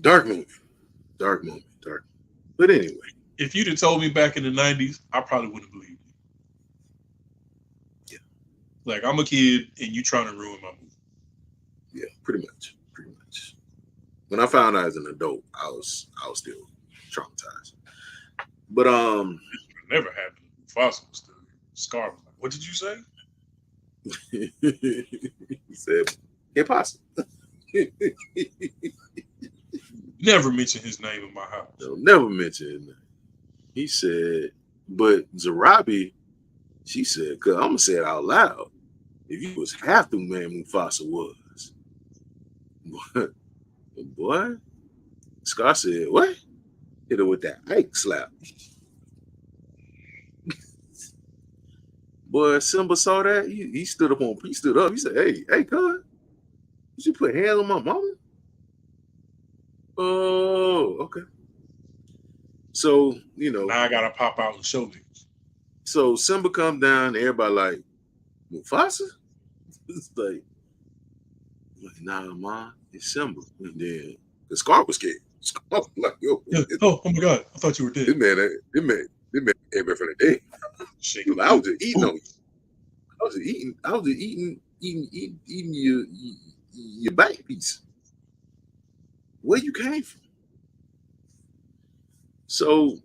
Dark movie, dark moment, dark. But anyway, If you'd have told me back in the 90s, I probably wouldn't believe you. Yeah. Like, I'm a kid and you trying to ruin my movie. Yeah, pretty much. When I found out as an adult, I was still traumatized. But It never happened. Mufasa was the Scar was like, what did you say? he said, impossible. Never mention his name in my house. No, never mention it. He said, but Zarabi, she said, cause I'm gonna say it out loud. If you was half the man Mufasa was, boy, Scar said, what? Hit her with that Ike slap. Boy, Simba saw that. He stood up. He stood up. He said, hey, cuz, did you put hands on my mama? Oh, okay. So, Now I gotta pop out and show niggas. so Simba come down, everybody like, Mufasa? It's like, nah, ma, it's Simba. And then the Scar was scared. Scar was like, yo, Oh my God, I thought you were dead. this man came back from the day. Shaking. I was just eating on you. I was just eating your back piece. Where you came from? So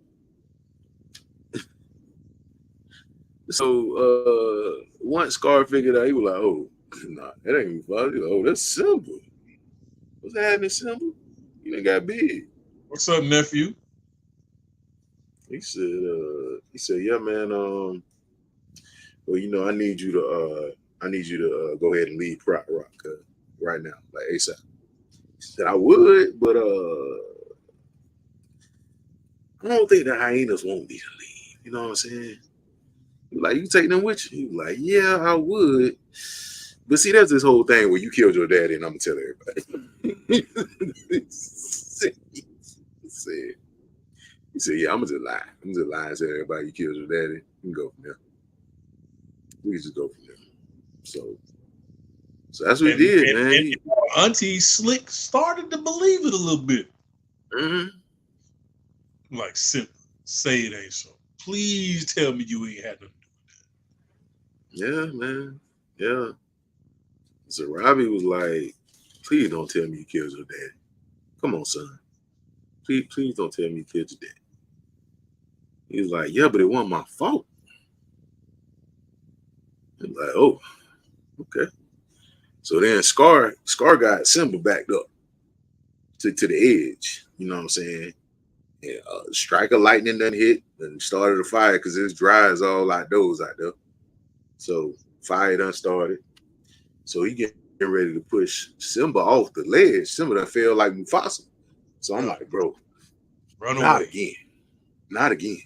once Scar figured out, he was like, oh, nah, that ain't me, father. Like, oh, that's Simba. What's happening, Simba? You ain't got big. What's up, nephew? He said, yeah, man, well, I need you to go ahead and leave Prot Rock right now, like ASAP. He said, I would, but I don't think the hyenas want me to leave. You know what I'm saying? Like, you take them with you? He was like, yeah, I would. But see, that's this whole thing where you killed your daddy, and I'm gonna tell everybody. He said, yeah, I'm gonna just lie. I'm just lie and tell everybody you killed your daddy. We can go from there. We can just go from there. So that's what he did, man. And Auntie Slick started to believe it a little bit. Mm-hmm. Like, simple. Say it ain't so. Please tell me you ain't had nothing to do Yeah, man. Yeah. So Robbie was like, please don't tell me you killed your daddy. Come on, son. Please don't tell me you killed your daddy. He was like, yeah, but it wasn't my fault. He was like, oh, okay. So then Scar got Simba backed up to the edge. You know what I'm saying? And strike of lightning done hit and started a fire because it's dry as all outdoors out there. So fire done started. So he getting ready to push Simba off the ledge. Simba done fell like Mufasa. So I'm like, bro, Run not away. again. Not again.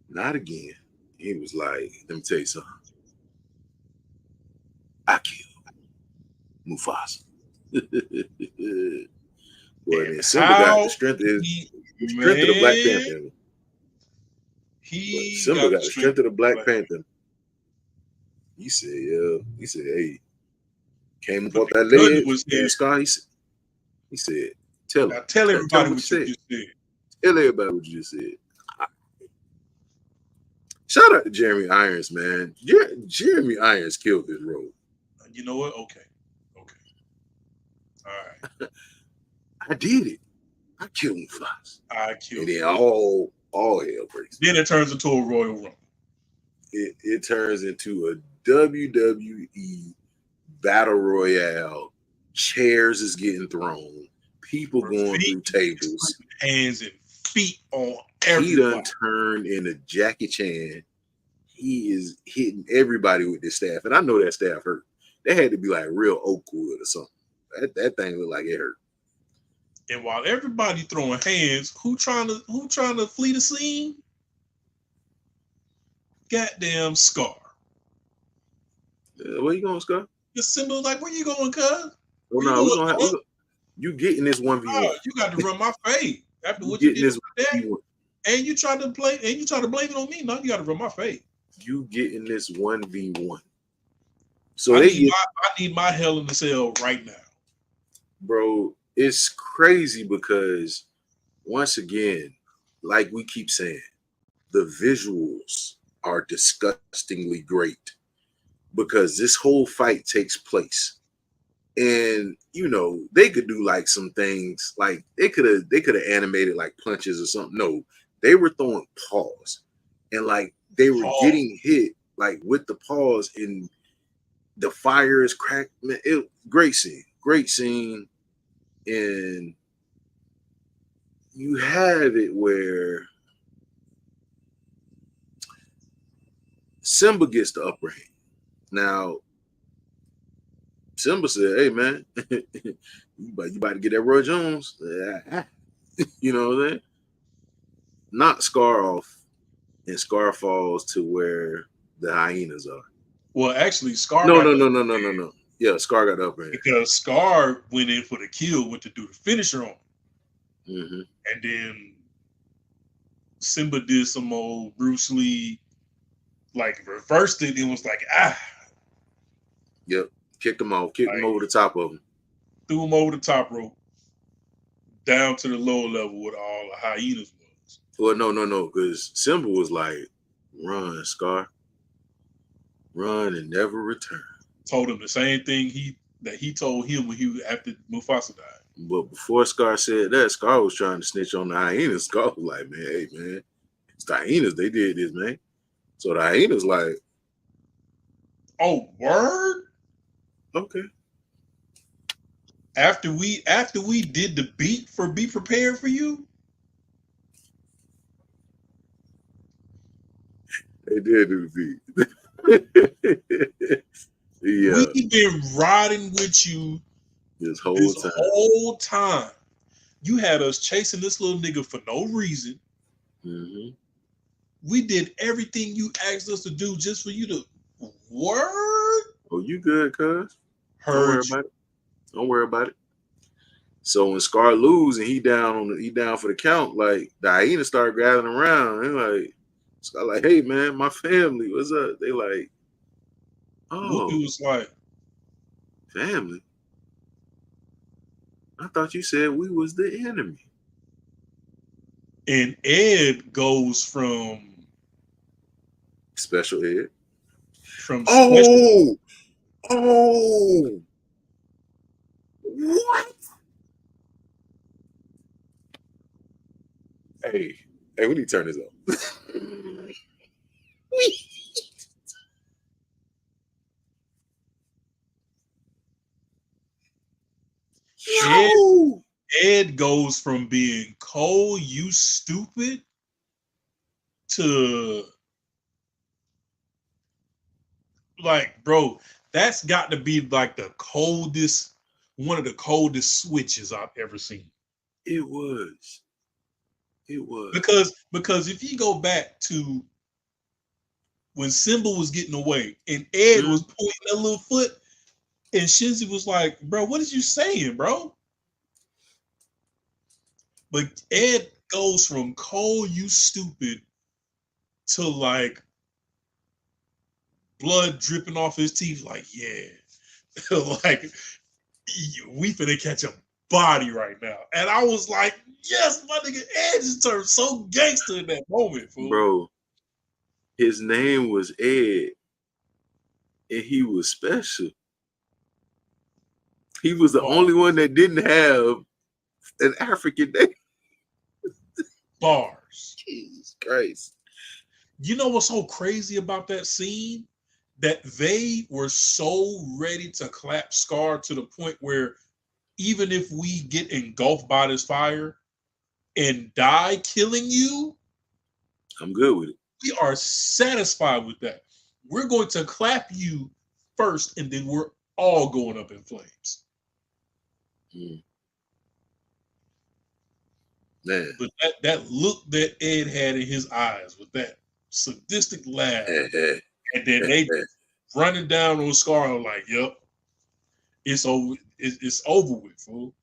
Not again. He was like, let me tell you something. I killed Mufasa. Boy, And then Simba got how the strength of the Black man, Panther. But he Simba got got the the strength strength of the of the Black Black. Panther. He said, yeah. He said, hey, came up Put off the that gun to ledge his and head. Scar. He said, tell him. Now tell Tell everybody him what what you you said. just said. Tell everybody what you just said. Shout out to Jeremy Irons, man. Jeremy Irons killed this role. You know what? Okay. All right. I did it. I killed Mufasa. I And killed then him. all hell breaks. Then it turns into a Royal Rumble. It turns into a WWE battle royale. Chairs is getting thrown. People going Feet, through tables. hands, and feet on He done everybody. turned into Jackie Chan. He is hitting everybody with this staff. And I know that staff hurt. That had to be like real oak wood or something. That thing looked like it hurt. And while everybody throwing hands, who trying to flee the scene? Goddamn Scar. Where you going, Scott? The symbol like, where you going, cuz? Oh Where you no, going? you getting this 1v1. You got to run my fade after You what you getting did to this my daddy. 1v1. And you try to blame it on me. No, you got to run my fade. You getting this 1v1. So I they need my hell in the cell right now. bro, it's crazy because once again, like we keep saying, the visuals are disgustingly great because this whole fight takes place. And you know, they could do like some things like they could have animated like punches or something. No, they were throwing paws and like they were Paul. getting hit like with the paws and the fire is cracked. Man, great scene. And you have it where Simba gets the upper hand. Now, Simba said, hey, man, you about to get that Roy Jones. You know what I'm saying? Knock Scar off, and Scar falls to where the hyenas are. Well, actually, Scar No. Yeah, Scar got the upper hand. Because Scar went in for the kill, went to do the finisher on. Mm-hmm. And then Simba did some old Bruce Lee, like reversed it and was like, Yep. Kicked him off, kicked him over the top of him. Threw him over the top rope, down to the lower level where all the hyenas was. Well, no, because Simba was like, run, Scar. Run and never return. Told him the same thing he told him when he after Mufasa died. But before Scar said that, Scar was trying to snitch on the hyenas. Scar was like, man, hey, man, it's the hyenas. They did this, man. So the hyenas like, oh, word? Okay. After we did the beat for Be Prepared for You? They did do the beat. Yeah. We've been riding with you this whole time. You had us chasing this little nigga for no reason. Mm-hmm. We did everything you asked us to do just for you to word. Oh, you good, cuz? Heard Don't worry about it. So when Scar lose and he down for the count, like the hyenas start gathering around and like Scar like, hey man, my family, what's up? They like, oh, Whoopi was like, family. I thought you said we was the enemy. And Ed goes from Special Ed. From oh, what? Hey, we need to turn this off. Ed goes from being Cole, you stupid, to like, bro, that's got to be like one of the coldest switches I've ever seen. It was. Because if you go back to when Simba was getting away and Ed was pointing that little foot, And Shinzi was like, bro, what is you saying, bro? But Ed goes from Cole, you stupid, to like blood dripping off his teeth, like, yeah. Like, we finna catch a body right now. And I was like, yes, my nigga Ed just turned so gangster in that moment, fool. Bro, his name was Ed, and he was special. He was the only one that didn't have an African name. Bars. Jesus Christ. You know what's so crazy about that scene? That they were so ready to clap Scar to the point where even if we get engulfed by this fire and die killing you, I'm good with it. We are satisfied with that. We're going to clap you first, and then we're all going up in flames. Man. But that look that Ed had in his eyes with that sadistic laugh, and then they running down on Scar, like, yep, it's over. It's over with, fool.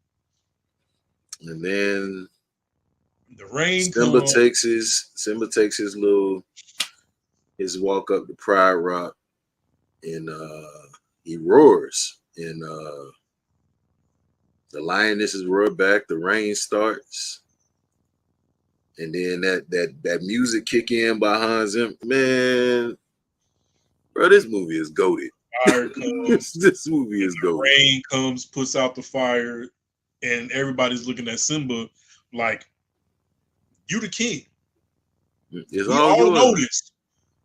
And then the rain Simba takes his walk up to Pride Rock, and he roars, and the lionesses roar back. The rain starts, and then that music kick in by Hans Zimmer. Man, bro, this movie is goated. Fire comes, this movie is goated. Rain comes, puts out the fire, and everybody's looking at Simba like, you the king. We all know this.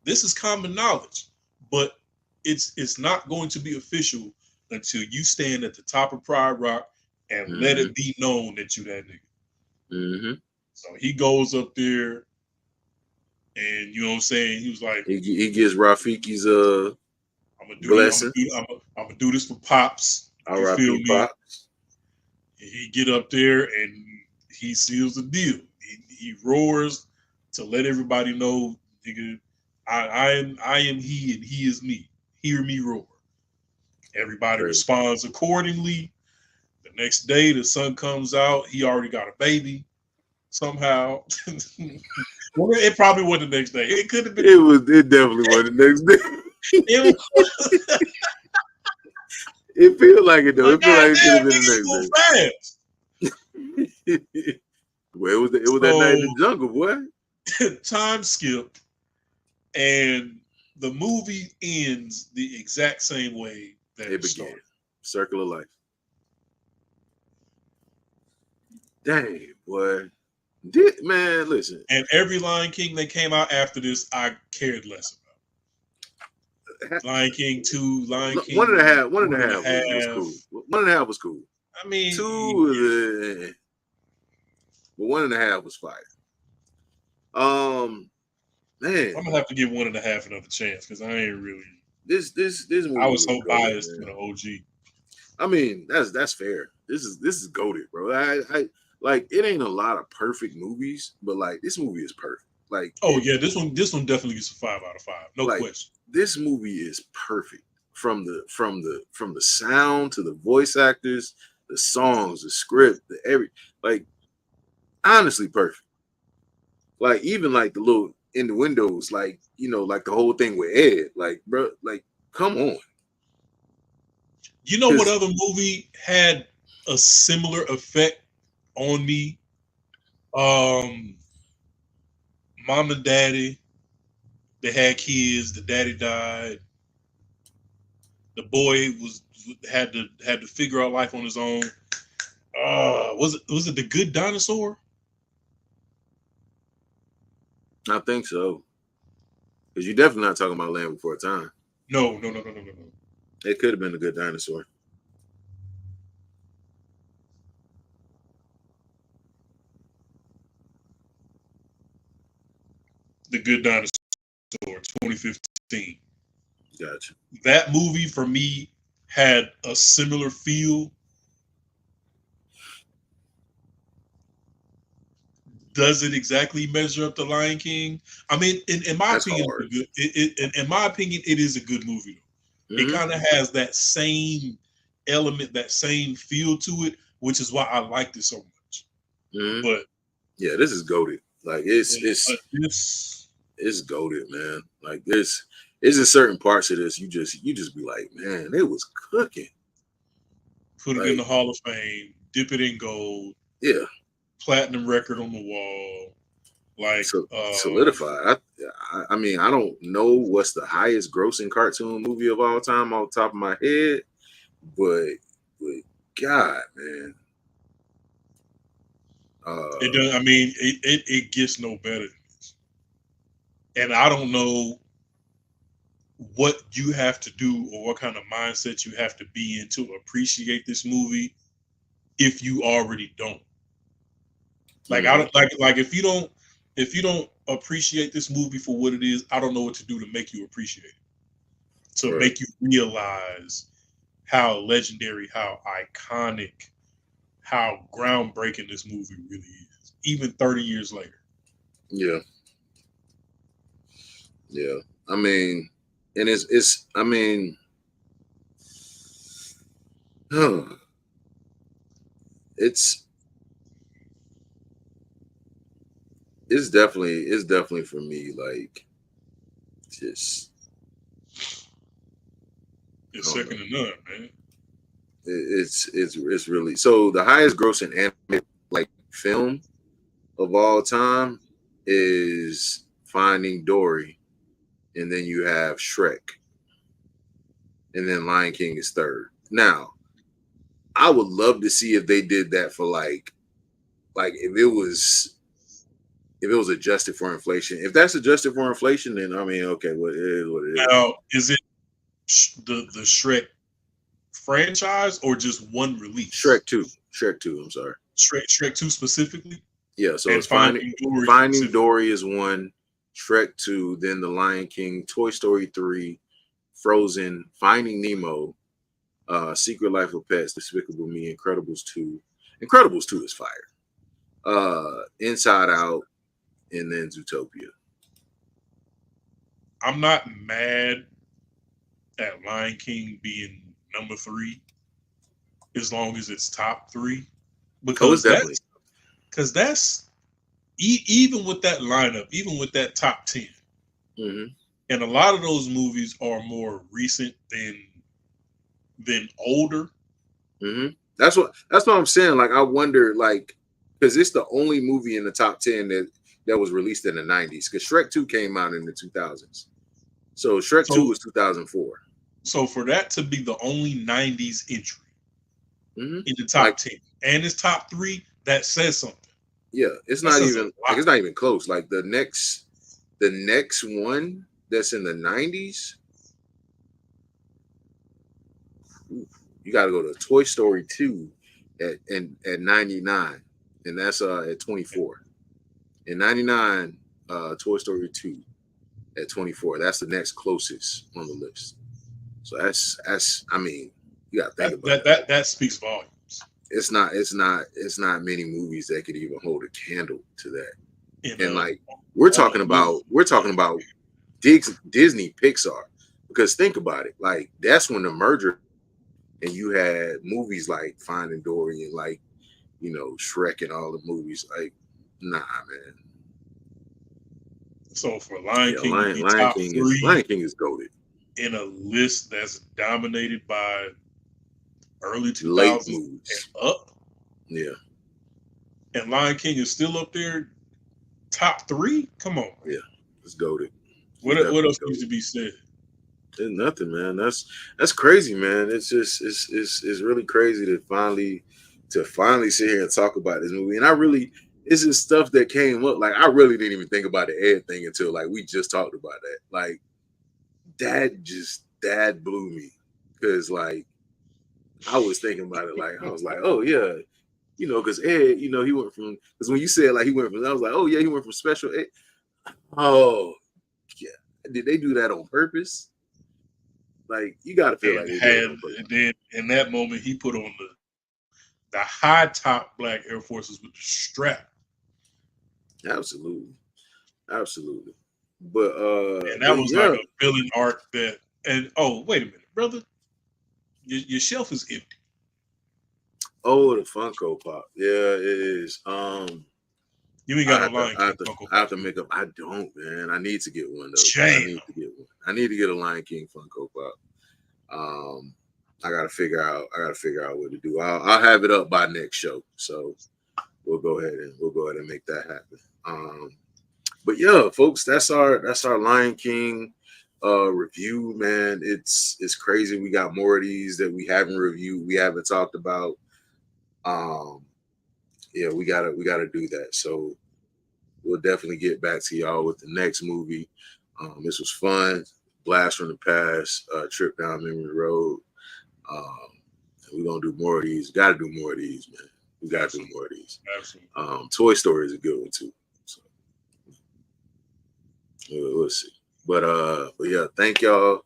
This is common knowledge, but it's not going to be official until you stand at the top of Pride Rock and let it be known that you that nigga. So he goes up there, and you know what I'm saying. He was like, he gives Rafiki's I'm gonna do this for Pops. You feel me? Pops. He get up there and he seals the deal. He roars to let everybody know, nigga, I am he and he is me. Hear me roar. Everybody responds accordingly. The next day, the sun comes out. He already got a baby somehow. It probably wasn't the next day. It could have been. It definitely wasn't the next day. It feels like it though. It feels like it could have been the next day. Well, it was that night in the jungle, boy. Time skip, and the movie ends the exact same way that it began. Started. Circle of life. Dang, boy. Man, listen. And every Lion King that came out after this, I cared less about. Lion King 2, Lion King 1.5 was cool. 1.5 was cool. I mean, 2 but 1.5 was fire. Man, I'm gonna have to give 1.5 another chance because I ain't really. This movie I was so biased to the OG. I mean, that's fair. This is goated, bro. I like, it ain't a lot of perfect movies, but like, this movie is perfect. Like, this one definitely gets a 5 out of 5, no question. This movie is perfect from the sound to the voice actors, the songs, the script, honestly perfect. Like, even like the little innuendos, like, you know, like the whole thing with Ed, like, bro, like, come on. You know what other movie had a similar effect on me? Mom and Daddy, they had kids. The daddy died. The boy had to figure out life on his own. Was it The Good Dinosaur? I think so. Because you're definitely not talking about Land Before Time. No. It could have been The Good Dinosaur. The Good Dinosaur, 2015. Gotcha. That movie for me had a similar feel. Does it exactly measure up to Lion King? I mean, in my opinion, in my opinion, it is a good movie. It kind of has that same element, that same feel to it, which is why I liked it so much. Mhm. But yeah, this is goated. Like it's goated, man. Like there's just certain parts of this you just be like, man, it was cooking. Put it in the Hall of Fame, dip it in gold. Yeah. Platinum record on the wall. Like solidified. I mean, I don't know what's the highest grossing cartoon movie of all time off the top of my head, but God, man. It does. I mean, it gets no better than this. And I don't know what you have to do or what kind of mindset you have to be in to appreciate this movie if you already don't. Like I don't like if you don't appreciate this movie for what it is, I don't know what to do to make you appreciate it. To make you realize how legendary, how iconic, how groundbreaking this movie really is, even 30 years later. Yeah. Yeah. I mean, and it's I mean, it's definitely for me, like just it's second to none, man. It's really so the highest grossing animated like film of all time is Finding Dory, and then you have Shrek, and then Lion King is third. Now, I would love to see if they did that for like if it was adjusted for inflation. If that's adjusted for inflation, then I mean, okay, what it is what it is. Now, is it the Shrek franchise or just one release? Shrek 2. I'm sorry. Shrek 2 specifically? Yeah, so it's Finding Dory is one, Shrek 2, then The Lion King, Toy Story 3, Frozen, Finding Nemo, Secret Life of Pets, Despicable Me, Incredibles 2. Incredibles 2 is fire. Inside Out, and then Zootopia. I'm not mad at Lion King being number 3 as long as it's top 3. Because that's even with that lineup, even with that top 10. Mm-hmm. And a lot of those movies are more recent than older. Mm-hmm. That's what I'm saying. Like I wonder, like, because it's the only movie in the top 10 that was released in the 90s. Because Shrek 2 came out in the 2000s. So Shrek 2 was 2004. So for that to be the only 90s entry in the top 10 and it's top 3, that says something. Yeah, it's not even close. Like the next one that's in the 90s, you got to go to Toy Story 2 at 99, and that's at 24. In 99, Toy Story 2 at 24. That's the next closest on the list. So that's I mean, you got to think about that speaks volumes. It's not many movies that could even hold a candle to that. And like we're talking about Disney Pixar, because think about it, like that's when the merger, and you had movies like Finding Dory and like, you know, Shrek and all the movies. Like, nah, man. So for Lion King, Lion King is goated in a list that's dominated by early 2000s late movies and up. Yeah. And Lion King is still up there, top 3. Come on. Yeah, it's goated. What else needs to be said? There's nothing, man. That's crazy, man. It's just it's really crazy to finally sit here and talk about this movie. And it's just stuff that came up. Like I really didn't even think about the Ed thing until like we just talked about that. Like that blew me, because like I was thinking about it. Like I was like, oh yeah, you know, because Ed, you know, he went from, because when you said like he went from, I was like, oh yeah, he went from special ed. Oh yeah, did they do that on purpose? Like you got to feel like and then in that moment he put on the high top black Air Forces with the strap. Absolutely. But and that was like a villain arc that. And oh wait a minute, brother, Your shelf is empty. Oh, the Funko Pop. Yeah, it is. You ain't got no Lion I King Funko Pop. have to make up. I don't, man. I need to get one though. Shame. I need to get one. I need to get a Lion King Funko Pop. I gotta figure out what to do. I'll have it up by next show. So we'll go ahead and make that happen. But yeah, folks, that's our Lion King review, man. It's crazy. We got more of these that we haven't reviewed, we haven't talked about. Yeah, we gotta do that. So we'll definitely get back to y'all with the next movie. This was fun. Blast from the past, trip down memory road. We're gonna do more of these. Gotta do more of these, man. We gotta do more of these. Absolutely. Toy Story is a good one too. So we'll see. But yeah, thank y'all.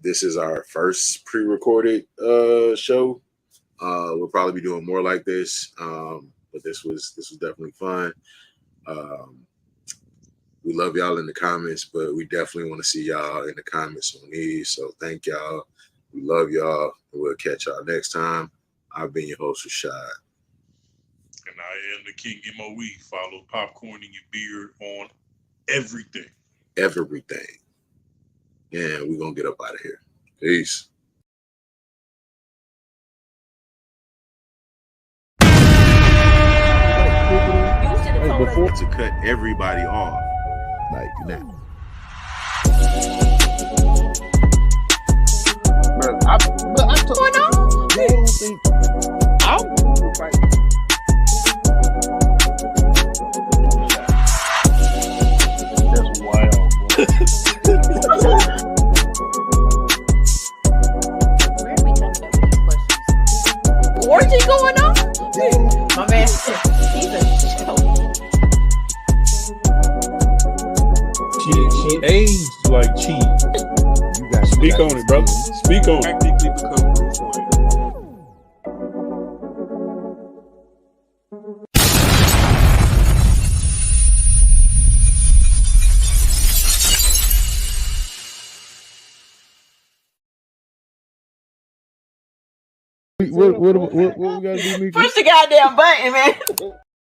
This is our first pre-recorded show. We'll probably be doing more like this. But this was definitely fun. We love y'all in the comments, but we definitely want to see y'all in the comments on these. So thank y'all. We love y'all. We'll catch y'all next time. I've been your host, Rashad. And I am the King MOE. Follow Popcorn in Your Beard on everything. Everything. And we're going to get up out of here. Peace. Before to cut everybody off. Like now. I don't think that's wild, bro. Where are we coming up with these questions? Orgy going on? My man, he's a joke. She aged like cheese. Speak on it, brother. Speak on it. Practically become Bruce Wayne. What we gotta do, Mika? Push the goddamn button, man.